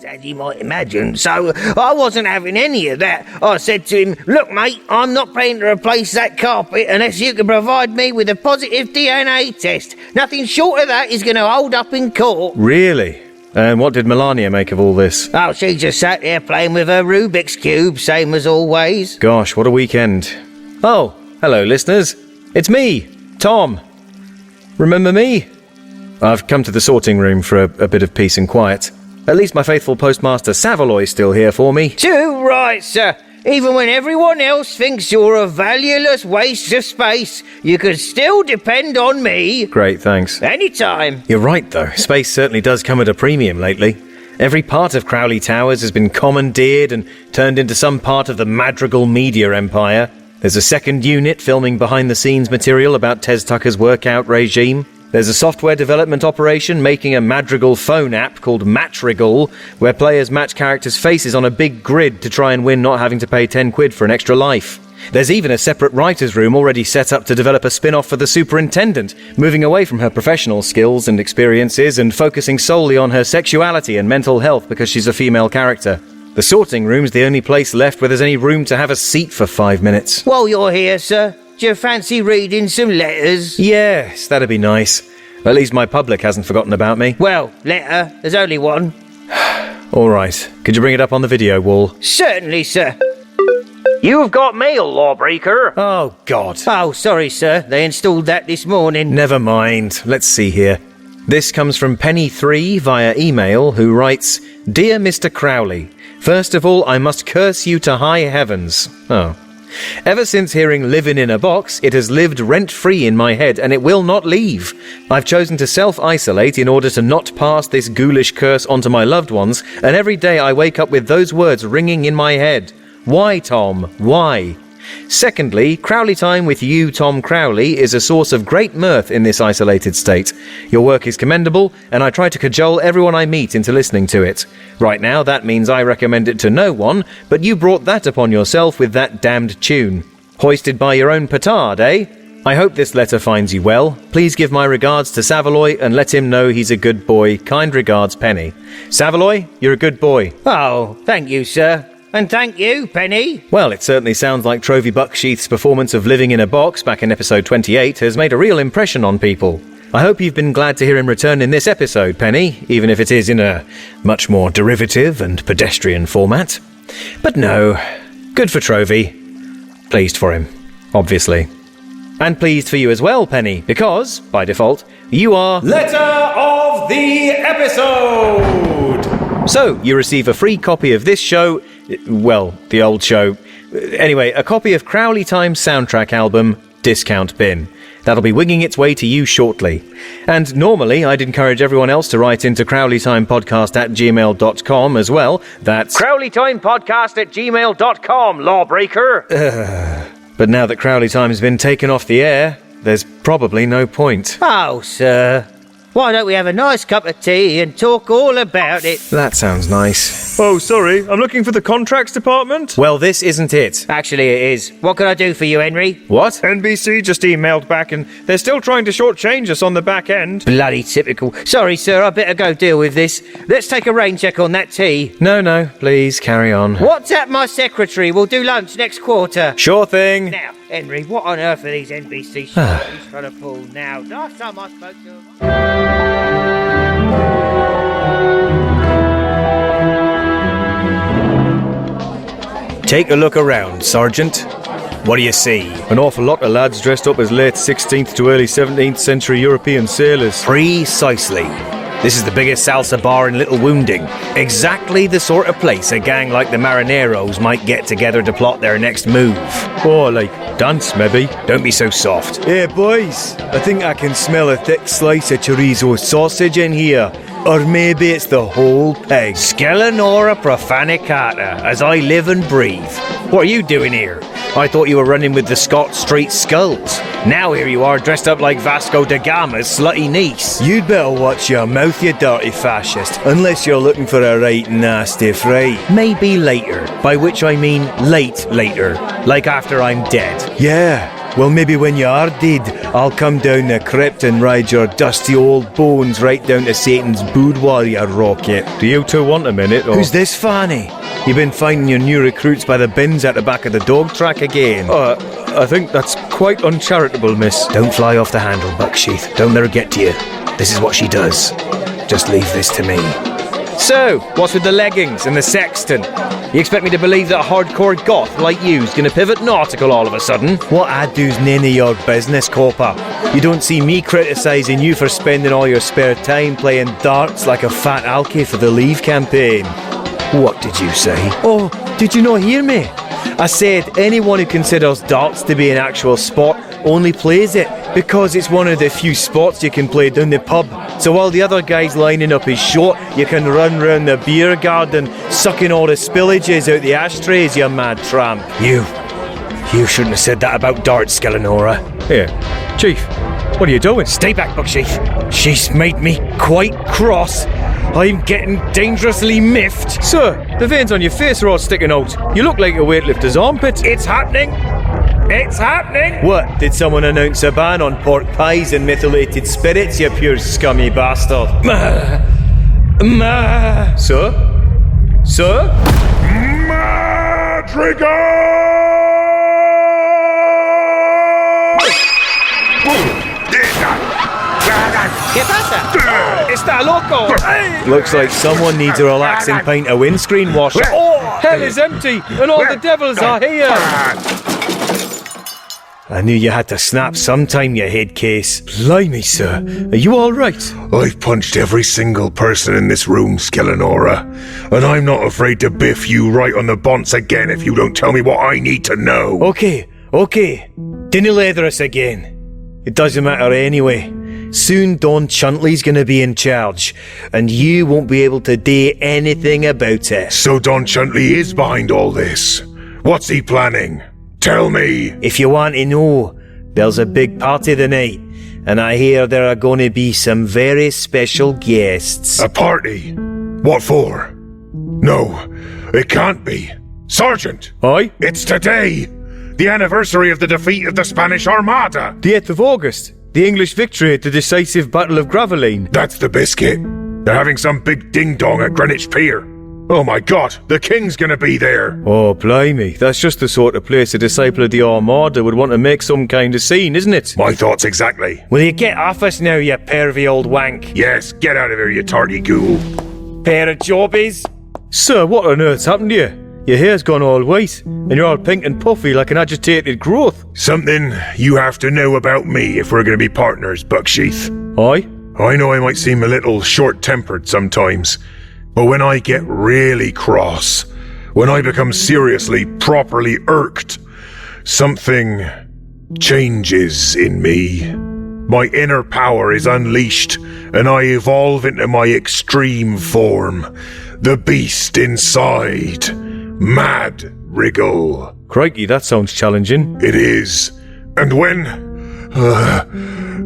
As you might imagine, so I wasn't having any of that. I said to him, look mate, I'm not paying to replace that carpet unless you can provide me with a positive DNA test. Nothing short of that is going to hold up in court. Really? And what did Melania make of all this? Oh, she just sat there playing with her Rubik's Cube, same as always. Gosh, what a weekend. Oh, hello listeners. It's me, Tom. Remember me? I've come to the sorting room for a bit of peace and quiet. At least my faithful postmaster Savaloy's still here for me. Too right, sir. Even when everyone else thinks you're a valueless waste of space, you can still depend on me. Great, thanks. Anytime. You're right, though. Space certainly does come at a premium lately. Every part of Crowley Towers has been commandeered and turned into some part of the Madrigal media empire. There's a second unit filming behind-the-scenes material about Tez Tucker's workout regime. There's a software development operation making a Madrigal phone app called Madrigal, where players match characters' faces on a big grid to try and win not having to pay 10 quid for an extra life. There's even a separate writer's room already set up to develop a spin-off for the superintendent, moving away from her professional skills and experiences and focusing solely on her sexuality and mental health because she's a female character. The sorting room's the only place left where there's any room to have a seat for 5 minutes. While you're here, sir, do you fancy reading some letters? Yes, that'd be nice. At least my public hasn't forgotten about me. Well, letter, there's only one. All right. Could you bring it up on the video wall? Certainly, sir. You've got mail, lawbreaker. Oh, God. Oh, sorry, sir. They installed that this morning. Never mind. Let's see here. This comes from Penny3 via email, who writes, Dear Mr. Crowley, first of all, I must curse you to high heavens. Oh. Ever since hearing Livin' in a Box, it has lived rent-free in my head, and it will not leave. I've chosen to self-isolate in order to not pass this ghoulish curse onto my loved ones, and every day I wake up with those words ringing in my head. Why, Tom? Why? Secondly, Crowley Time with you, Tom Crowley, is a source of great mirth in this isolated state. Your work is commendable, and I try to cajole everyone I meet into listening to it. Right now, that means I recommend it to no one, but you brought that upon yourself with that damned tune. Hoisted by your own petard, eh? I hope this letter finds you well. Please give my regards to Savaloy and let him know he's a good boy. Kind regards, Penny. Savaloy, you're a good boy. Oh, thank you, sir. And thank you, Penny. Well, it certainly sounds like Trovy Bucksheath's performance of Living in a Box back in episode 28 has made a real impression on people. I hope you've been glad to hear him return in this episode, Penny, even if it is in a much more derivative and pedestrian format. But no, good for Trovy. Pleased for him, obviously. And pleased for you as well, Penny, because, by default, you are Letter of the Episode! So, you receive a free copy of this show, well, the old show. Anyway, a copy of Crowley Time's soundtrack album, Discount Bin. That'll be winging its way to you shortly. And normally, I'd encourage everyone else to write into crowleytimepodcast@gmail.com as well. That's crowleytimepodcast@gmail.com, lawbreaker. But now that Crowley Time's been taken off the air, there's probably no point. Oh, sir. Why don't we have a nice cup of tea and talk all about it? That sounds nice. Oh, sorry, I'm looking for the contracts department. Well, this isn't it. Actually, it is. What can I do for you, Henry? What? NBC just emailed back and they're still trying to shortchange us on the back end. Bloody typical. Sorry, sir, I better go deal with this. Let's take a rain check on that tea. No, please, carry on. WhatsApp my secretary. We'll do lunch next quarter. Sure thing. Now, Henry, what on earth are these NBC shows he's trying to pull now? Last time I spoke to him... Take a look around, Sergeant. What do you see? An awful lot of lads dressed up as late 16th to early 17th century European sailors. Precisely. This is the biggest salsa bar in Little Wounding. Exactly the sort of place a gang like the Marineros might get together to plot their next move. Or like dance, maybe. Don't be so soft. Hey boys, I think I can smell a thick slice of chorizo sausage in here. Or maybe it's the whole pig. Skelenora profanicata, as I live and breathe. What are you doing here? I thought you were running with the Scott Street Skulls. Now here you are dressed up like Vasco da Gama's slutty niece. You'd better watch your mouth, you dirty fascist, unless you're looking for a right nasty fright. Maybe later, by which I mean late later, like after I'm dead. Yeah, well maybe when you are dead, I'll come down the crypt and ride your dusty old bones right down to Satan's boudoir, you rocket. Do you two want a minute, or...? Who's this, Fanny? You been finding your new recruits by the bins at the back of the dog track again? I think that's quite uncharitable, miss. Don't fly off the handle, Bucksheath. Don't let her get to you. This is what she does. Just leave this to me. So, what's with the leggings and the sexton? You expect me to believe that a hardcore goth like you's gonna pivot nautical all of a sudden? What I do's none of your business, copper. You don't see me criticising you for spending all your spare time playing darts like a fat alky for the Leave campaign. What did you say? Oh, did you not hear me? I said anyone who considers darts to be an actual sport only plays it because it's one of the few sports you can play down the pub. So while the other guy's lining up his shot, you can run round the beer garden sucking all the spillages out the ashtrays, you mad tramp. You shouldn't have said that about darts, Skelenora. Here, Chief, what are you doing? Stay back, Bucksheath. She's made me quite cross. I'm getting dangerously miffed. Sir, the veins on your face are all sticking out. You look like a weightlifter's armpit. It's happening! It's happening! What, did someone announce a ban on pork pies and methylated spirits, you pure scummy bastard? Sir? Sir? Madrigal! Está loco! Looks like someone needs a relaxing pint of windscreen washer. Oh, hell is empty, and all the devils are here! I knew you had to snap sometime, you head case. Blimey, sir. Are you all right? I've punched every single person in this room, Skelenora, and I'm not afraid to biff you right on the bonce again if you don't tell me what I need to know. Okay. Dinna leather us again. It doesn't matter anyway. Soon Don Chuntley's gonna be in charge, and you won't be able to do anything about it. So Don Chuntley is behind all this. What's he planning? Tell me. If you want to know, there's a big party tonight, and I hear there are going to be some very special guests. A party? What for? No, it can't be. Sergeant! Aye? It's today! The anniversary of the defeat of the Spanish Armada! The 8th of August, the English victory at the decisive Battle of Gravelines. That's the biscuit. They're having some big ding-dong at Greenwich Pier. Oh my god, the King's gonna be there! Oh, blimey, that's just the sort of place a disciple of the Armada would want to make some kind of scene, isn't it? My thoughts exactly. Will you get off us now, you pervy old wank? Yes, get out of here, you tardy ghoul. Pair of jobbies. Sir, what on earth's happened to you? Your hair's gone all white, and you're all pink and puffy like an agitated growth. Something you have to know about me if we're gonna be partners, Bucksheath. Aye? I know I might seem a little short-tempered sometimes, but when I get really cross, when I become seriously, properly irked, something changes in me. My inner power is unleashed, and I evolve into my extreme form, the beast inside. Madrigal. Crikey, that sounds challenging. It is. And when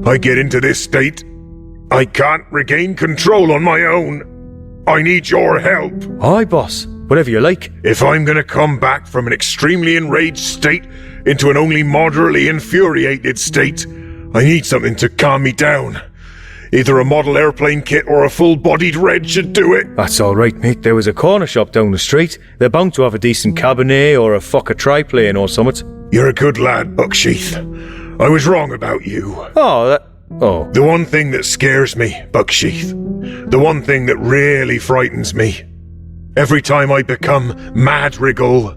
I get into this state, I can't regain control on my own. I need your help. Aye, boss. Whatever you like. If I'm gonna come back from an extremely enraged state into an only moderately infuriated state, I need something to calm me down. Either a model airplane kit or a full-bodied red should do it. That's all right, mate. There was a corner shop down the street. They're bound to have a decent Cabernet or a Fokker triplane or something. You're a good lad, Bucksheath. I was wrong about you. Oh. The one thing that scares me, Bucksheath, the one thing that really frightens me, every time I become Madrigal,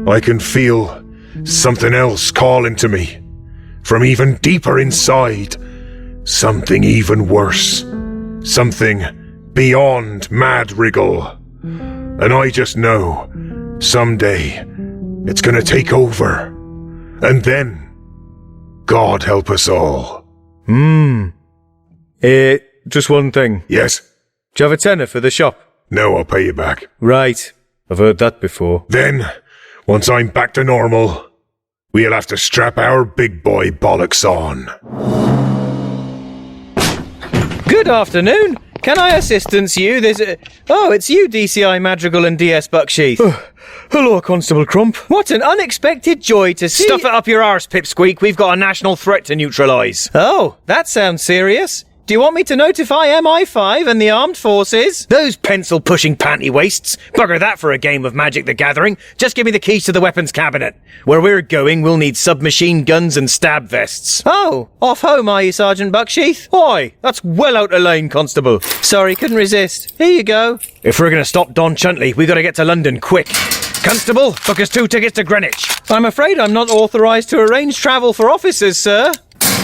I can feel something else calling to me. From even deeper inside. Something even worse. Something beyond Madrigal. And I just know, someday, it's gonna take over. And then, God help us all. Just one thing. Yes? Do you have a tenner for the shop? No, I'll pay you back. Right. I've heard that before. Then, once I'm back to normal, we'll have to strap our big boy bollocks on. Good afternoon. Can I assistance you? It's you, DCI Madrigal and DS Bucksheath. Hello, Constable Crump. What an unexpected joy to see... Stuff it up your arse, Pipsqueak. We've got a national threat to neutralise. Oh, that sounds serious. Do you want me to notify MI5 and the armed forces? Those pencil-pushing panty wastes. Bugger that for a game of Magic the Gathering. Just give me the keys to the weapons cabinet. Where we're going, we'll need submachine guns and stab vests. Oh, off home are you, Sergeant Bucksheath? Why? That's well out of line, Constable. Sorry, couldn't resist. Here you go. If we're going to stop Don Chuntley, we got to get to London quick. Constable, book us 2 tickets to Greenwich. I'm afraid I'm not authorised to arrange travel for officers, sir.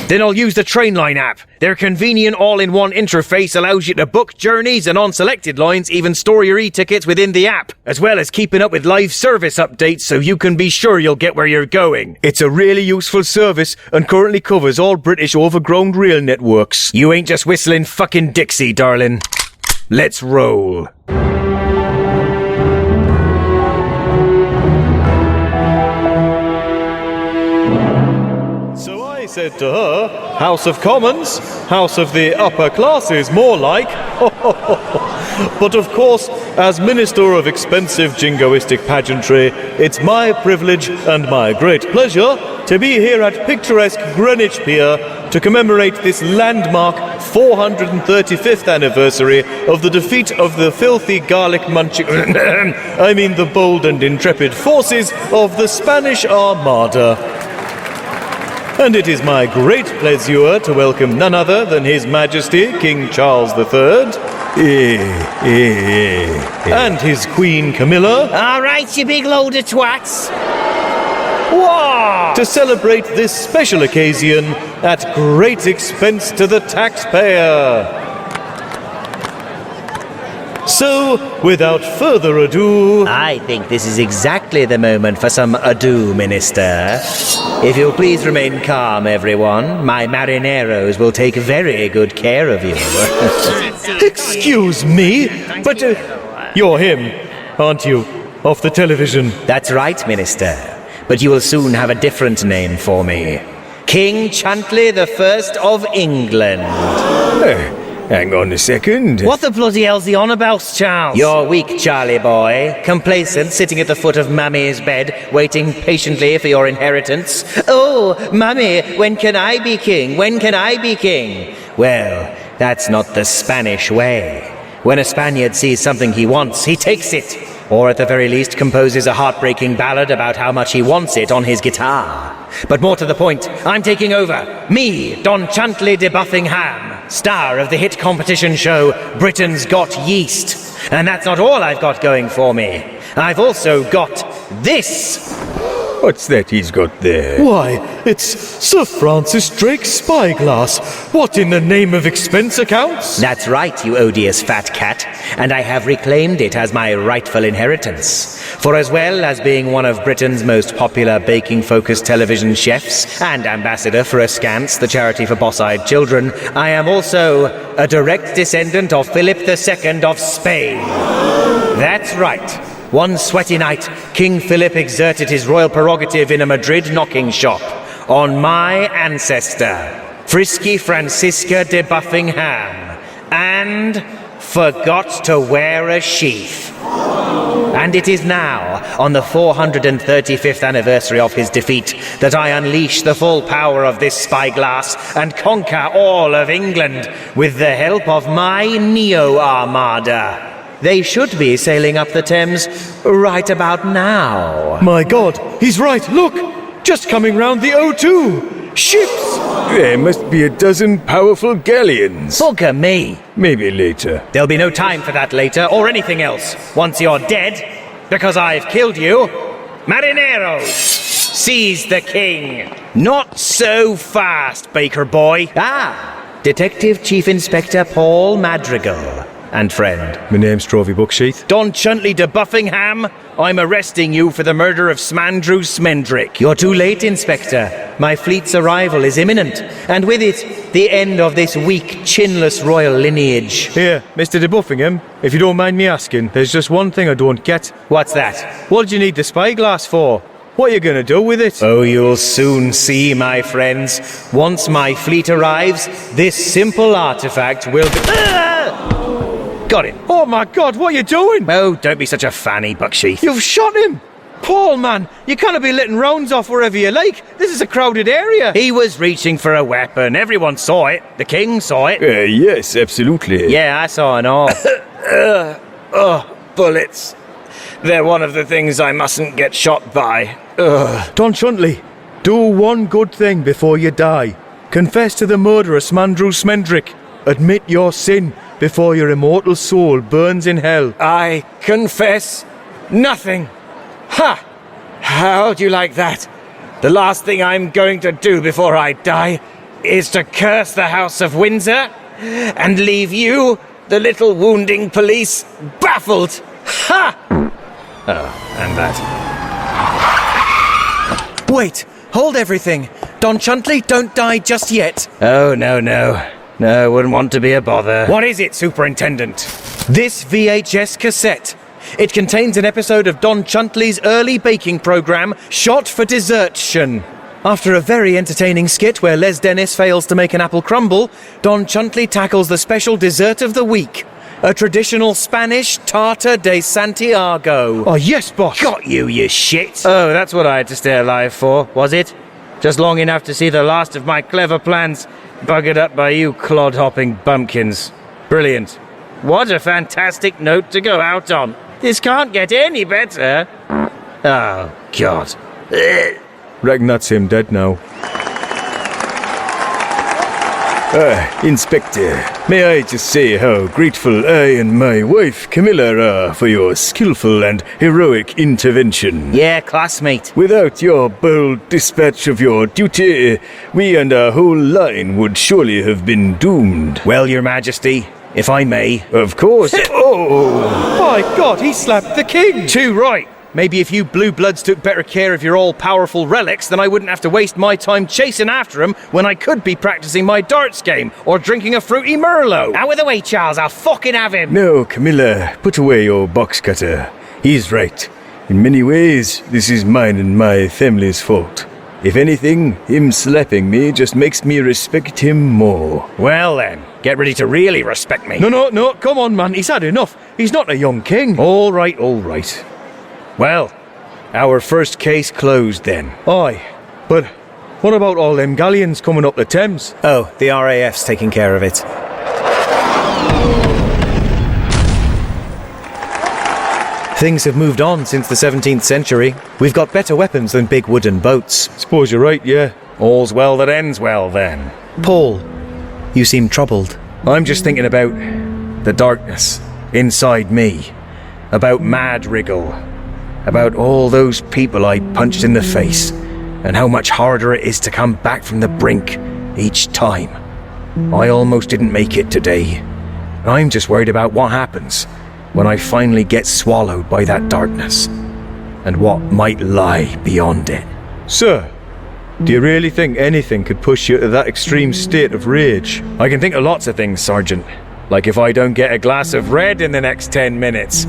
Then I'll use the Trainline app. Their convenient all-in-one interface allows you to book journeys and on selected lines even store your e-tickets within the app, as well as keeping up with live service updates so you can be sure you'll get where you're going. It's a really useful service and currently covers all British overgrown rail networks. You ain't just whistling fucking Dixie, darling. Let's roll. I said to her, House of Commons, House of the upper classes, more like. But of course, as Minister of Expensive Jingoistic Pageantry, it's my privilege and my great pleasure to be here at picturesque Greenwich Pier to commemorate this landmark 435th anniversary of the defeat of the filthy garlic munching... the bold and intrepid forces of the Spanish Armada. And it is my great pleasure to welcome none other than His Majesty King Charles III and his Queen Camilla. All right, you big load of twats. To celebrate this special occasion at great expense to the taxpayer. So, without further ado... I think this is exactly the moment for some ado, Minister. If you'll please remain calm, everyone, my marineros will take very good care of you. Excuse me, but you're him, aren't you? Off the television. That's right, Minister. But you will soon have a different name for me. King Chuntley I of England. Hang on a second. What the bloody hell's he on about, Charles? You're weak, Charlie boy. Complacent, sitting at the foot of Mummy's bed, waiting patiently for your inheritance. Oh, Mummy, when can I be king? When can I be king? Well, that's not the Spanish way. When a Spaniard sees something he wants, he takes it. Or at the very least composes a heartbreaking ballad about how much he wants it on his guitar. But more to the point, I'm taking over. Me, Don Chuntley de Buffingham, star of the hit competition show Britain's Got Yeast. And that's not all I've got going for me. I've also got this. What's that he's got there? Why, it's Sir Francis Drake's spyglass. What in the name of expense accounts? That's right, you odious fat cat. And I have reclaimed it as my rightful inheritance. For as well as being one of Britain's most popular baking-focused television chefs and ambassador for Askance, the charity for boss-eyed children, I am also a direct descendant of Philip II of Spain. That's right. One sweaty night, King Philip exerted his royal prerogative in a Madrid knocking shop on my ancestor, Frisky Francisca de Buffingham, and forgot to wear a sheath. And it is now, on the 435th anniversary of his defeat, that I unleash the full power of this spyglass and conquer all of England with the help of my Neo Armada. They should be sailing up the Thames right about now. My God, he's right, look! Just coming round the O2! Ships! There must be a dozen powerful galleons. Bugger me. Maybe later. There'll be no time for that later, or anything else. Once you're dead, because I've killed you, Marineros, seize the king. Not so fast, baker boy. Detective Chief Inspector Paul Madrigal. And friend. My name's Trovy Bucksheath. Don Chuntley de Buffinghamn, I'm arresting you for the murder of Smandrew Smendrick. You're too late, Inspector. My fleet's arrival is imminent, and with it, the end of this weak, chinless royal lineage. Here, Mr. de Buffinghamn, if you don't mind me asking, there's just one thing I don't get. What's that? What did you need the spyglass for? What are you going to do with it? Oh, you'll soon see, my friends. Once my fleet arrives, this simple artifact will be... Got him. Oh my God, what are you doing? Oh, don't be such a fanny, Bucksheath. You've shot him! Paul, man, you can't be letting rounds off wherever you like. This is a crowded area. He was reaching for a weapon. Everyone saw it. The king saw it. Yes, absolutely. Yeah, I saw it all. Bullets. They're one of the things I mustn't get shot by. Don Chuntley, do one good thing before you die. Confess to the murder of Smandrew Smendrick. Admit your sin before your immortal soul burns in hell. I confess nothing. Ha! How do you like that? The last thing I'm going to do before I die is to curse the House of Windsor and leave you, the little wounding police, baffled. Ha! Oh, and that. Wait, hold everything. Don Chuntley, don't die just yet. Oh, no. No, wouldn't want to be a bother. What is it, Superintendent? This VHS cassette. It contains an episode of Don Chuntley's early baking program, Shot for Desertion. After a very entertaining skit where Les Dennis fails to make an apple crumble, Don Chuntley tackles the special dessert of the week, a traditional Spanish tarta de Santiago. Oh, yes, boss. Got you, you shit. Oh, that's what I had to stay alive for, was it? Just long enough to see the last of my clever plans buggered up by you clod-hopping bumpkins. Brilliant. What a fantastic note to go out on. This can't get any better. Oh, God. Reckon that's him dead now. Inspector, may I just say how grateful I and my wife Camilla are for your skillful and heroic intervention. Yeah, classmate. Without your bold dispatch of your duty, we and our whole line would surely have been doomed. Well, Your Majesty, if I may. Of course. Oh! My God, he slapped the king! Too right. Maybe if you blue bloods took better care of your all-powerful relics, then I wouldn't have to waste my time chasing after him when I could be practicing my darts game or drinking a fruity Merlot. Out of the way, Charles. I'll fucking have him. No, Camilla, put away your box cutter. He's right. In many ways, this is mine and my family's fault. If anything, him slapping me just makes me respect him more. Well then, get ready to really respect me. No, come on, man, he's had enough. He's not a young king. All right. Well, our first case closed then. Aye, but what about all them galleons coming up the Thames? Oh, the RAF's taking care of it. Things have moved on since the 17th century. We've got better weapons than big wooden boats. Suppose you're right, yeah. All's well that ends well then. Paul, you seem troubled. I'm just thinking about the darkness inside me. About Madrigal. About all those people I punched in the face, and how much harder it is to come back from the brink each time. I almost didn't make it today. I'm just worried about what happens when I finally get swallowed by that darkness, and what might lie beyond it. Sir, do you really think anything could push you to that extreme state of rage? I can think of lots of things, Sergeant. Like if I don't get a glass of red in the next 10 minutes.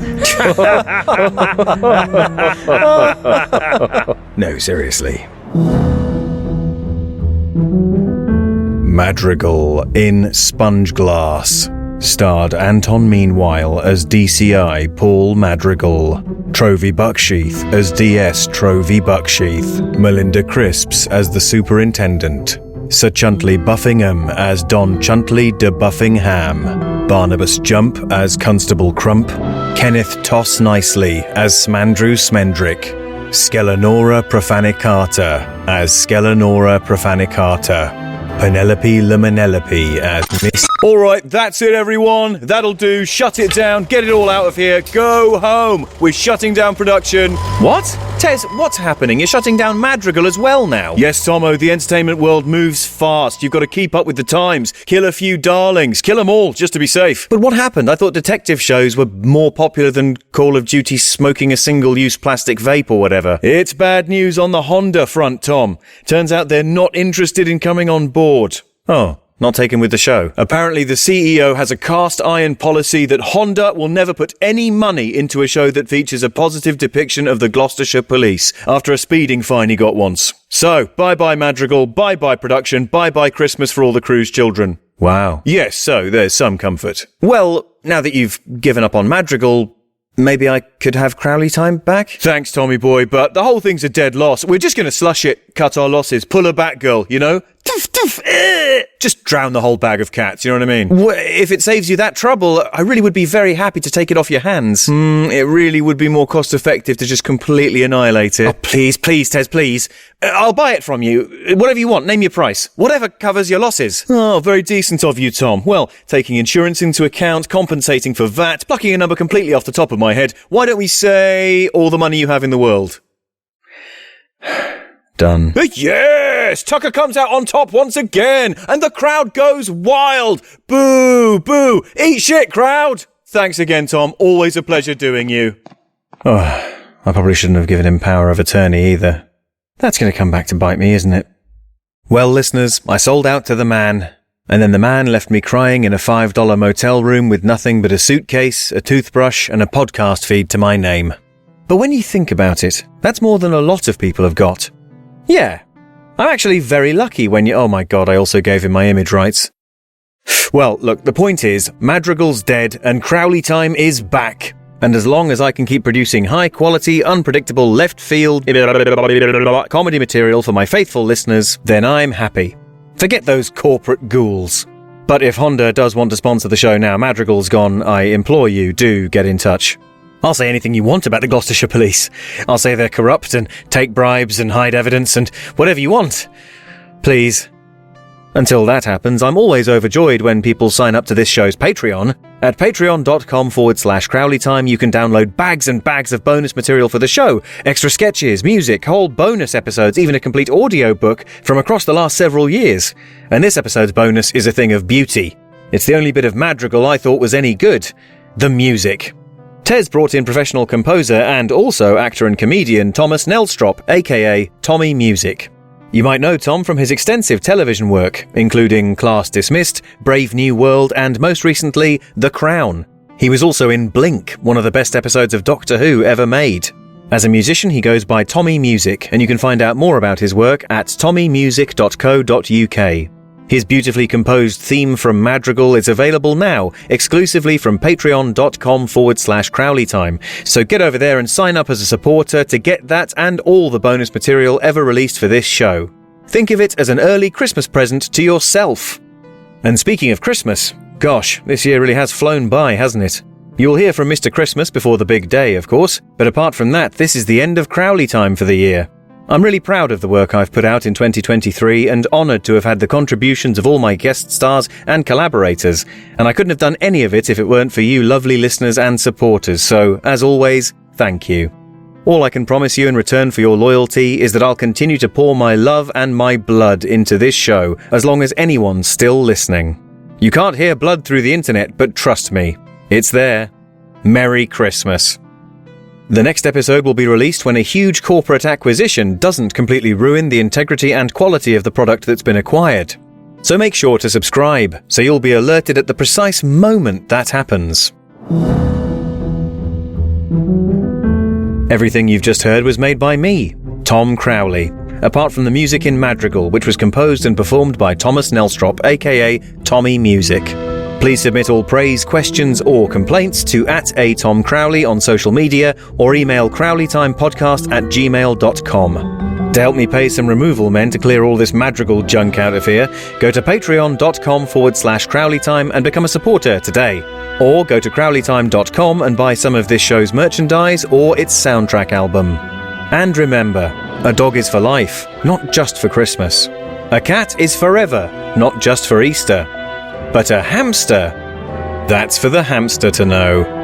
No, seriously. Madrigal in Sponge Glass. Starred Anton Meanwhile as DCI Paul Madrigal, Trovy Bucksheath as DS Trovy Bucksheath, Melinda Crisps as the Superintendent, Sir Chuntley Buffingham as Don Chuntley de Buffinghamn, Barnabas Jump as Constable Crump, Kenneth Toss Nicely as Smandrew Smendrick, Skelenora Profanicata as Skelenora Profanicata, Penelope Lemonelope as Miss... Alright, that's it everyone. That'll do. Shut it down. Get it all out of here. Go home. We're shutting down production. What? Tez, what's happening? You're shutting down Madrigal as well now. Yes, Tomo, the entertainment world moves fast. You've got to keep up with the times. Kill a few darlings. Kill them all, just to be safe. But what happened? I thought detective shows were more popular than Call of Duty smoking a single-use plastic vape or whatever. It's bad news on the Honda front, Tom. Turns out they're not interested in coming on board. Oh, not taken with the show. Apparently the CEO has a cast iron policy that Honda will never put any money into a show that features a positive depiction of the Gloucestershire police after a speeding fine he got once. So, bye-bye Madrigal, bye-bye production, bye-bye Christmas for all the crew's children. Wow. Yes, so there's some comfort. Well, now that you've given up on Madrigal, maybe I could have Crowley time back? Thanks, Tommy boy, but the whole thing's a dead loss. We're just going to slush it, cut our losses, pull her back, girl, you know? Just drown the whole bag of cats, you know what I mean? If it saves you that trouble, I really would be very happy to take it off your hands. It really would be more cost-effective to just completely annihilate it. Oh, please, Tez, please. I'll buy it from you. Whatever you want, name your price. Whatever covers your losses. Oh, very decent of you, Tom. Well, taking insurance into account, compensating for VAT, plucking a number completely off the top of my head, why don't we say all the money you have in the world? Done. Yes! Tucker comes out on top once again, and the crowd goes wild. Boo! Boo! Eat shit, crowd! Thanks again, Tom. Always a pleasure doing you. Oh, I probably shouldn't have given him power of attorney either. That's going to come back to bite me, isn't it? Well, listeners, I sold out to the man, and then the man left me crying in a $5 motel room with nothing but a suitcase, a toothbrush, and a podcast feed to my name. But when you think about it, that's more than a lot of people have got. Yeah, I'm actually very lucky when you... Oh my god, I also gave him my image rights. Well, look, the point is, Madrigal's dead and Crowley time is back. And as long as I can keep producing high-quality, unpredictable, left-field comedy material for my faithful listeners, then I'm happy. Forget those corporate ghouls. But if Honda does want to sponsor the show now Madrigal's gone, I implore you, do get in touch. I'll say anything you want about the Gloucestershire police. I'll say they're corrupt and take bribes and hide evidence and whatever you want. Please. Until that happens, I'm always overjoyed when people sign up to this show's Patreon. At patreon.com/CrowleyTime, you can download bags and bags of bonus material for the show, extra sketches, music, whole bonus episodes, even a complete audiobook from across the last several years. And this episode's bonus is a thing of beauty. It's the only bit of Madrigal I thought was any good. The music. Tez brought in professional composer and also actor and comedian Thomas Nelstrop, aka Tommy Music. You might know Tom from his extensive television work, including Class Dismissed, Brave New World, and most recently, The Crown. He was also in Blink, one of the best episodes of Doctor Who ever made. As a musician, he goes by Tommy Music, and you can find out more about his work at tommymusic.co.uk. His beautifully composed theme from Madrigal is available now, exclusively from patreon.com/CrowleyTime. So get over there and sign up as a supporter to get that and all the bonus material ever released for this show. Think of it as an early Christmas present to yourself. And speaking of Christmas, gosh, this year really has flown by, hasn't it? You'll hear from Mr. Christmas before the big day, of course, but apart from that, this is the end of Crowley time for the year. I'm really proud of the work I've put out in 2023 and honoured to have had the contributions of all my guest stars and collaborators, and I couldn't have done any of it if it weren't for you lovely listeners and supporters, so, as always, thank you. All I can promise you in return for your loyalty is that I'll continue to pour my love and my blood into this show as long as anyone's still listening. You can't hear blood through the internet, but trust me, it's there. Merry Christmas. The next episode will be released when a huge corporate acquisition doesn't completely ruin the integrity and quality of the product that's been acquired. So make sure to subscribe, so you'll be alerted at the precise moment that happens. Everything you've just heard was made by me, Tom Crowley, apart from the music in Madrigal, which was composed and performed by Thomas Nelstrop, aka Tommy Music. Please submit all praise, questions or complaints to @atomcrowley on social media or email crowleytimepodcast@gmail.com. To help me pay some removal men to clear all this Madrigal junk out of here, go to patreon.com/crowleytime and become a supporter today. Or go to crowleytime.com and buy some of this show's merchandise or its soundtrack album. And remember, a dog is for life, not just for Christmas. A cat is forever, not just for Easter. But a hamster, that's for the hamster to know.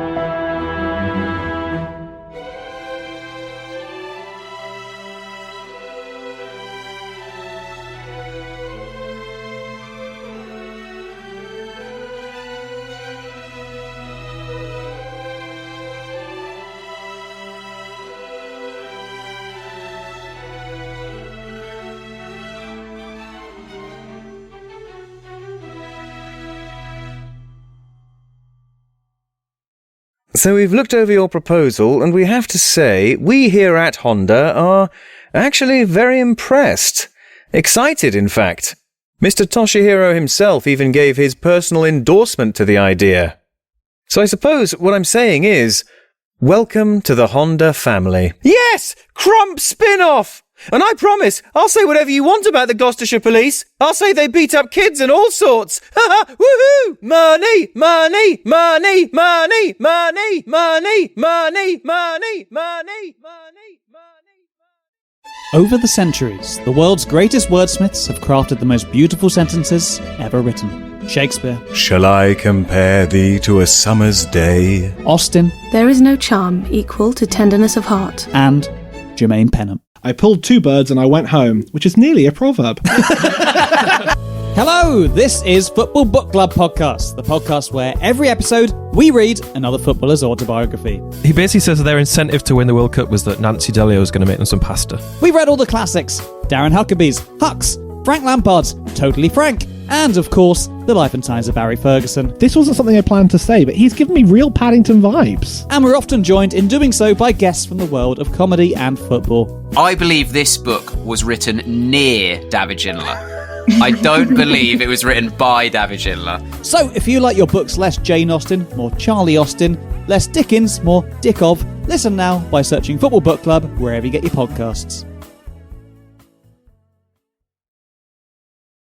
So we've looked over your proposal, and we have to say, we here at Honda are actually very impressed. Excited, in fact. Mr. Toshihiro himself even gave his personal endorsement to the idea. So I suppose what I'm saying is, welcome to the Honda family. Yes! Crump spin-off! And I promise, I'll say whatever you want about the Gloucestershire police. I'll say they beat up kids and all sorts. Ha ha! Woohoo! Money! Money! Money! Money! Money! Money! Money! Money! Money! Money! Over the centuries, the world's greatest wordsmiths have crafted the most beautiful sentences ever written. Shakespeare. Shall I compare thee to a summer's day? Austin. There is no charm equal to tenderness of heart. And Jermaine Pennant. I pulled two birds and I went home, which is nearly a proverb. Hello, this is Football Book Club Podcast, the podcast where every episode we read another footballer's autobiography. He basically says that their incentive to win the World Cup was that Nancy Delio was going to make them some pasta. We read all the classics, Darren Huckabee's, Hucks, Frank Lampard's, Totally Frank, and of course, The Life and Times of Barry Ferguson. This wasn't something I planned to say, but he's given me real Paddington vibes. And we're often joined in doing so by guests from the world of comedy and football. I believe this book was written near David Ginola. I don't believe it was written by David Ginola. So, if you like your books less Jane Austen, more Charlie Austin, less Dickens, more Dickov, listen now by searching Football Book Club wherever you get your podcasts.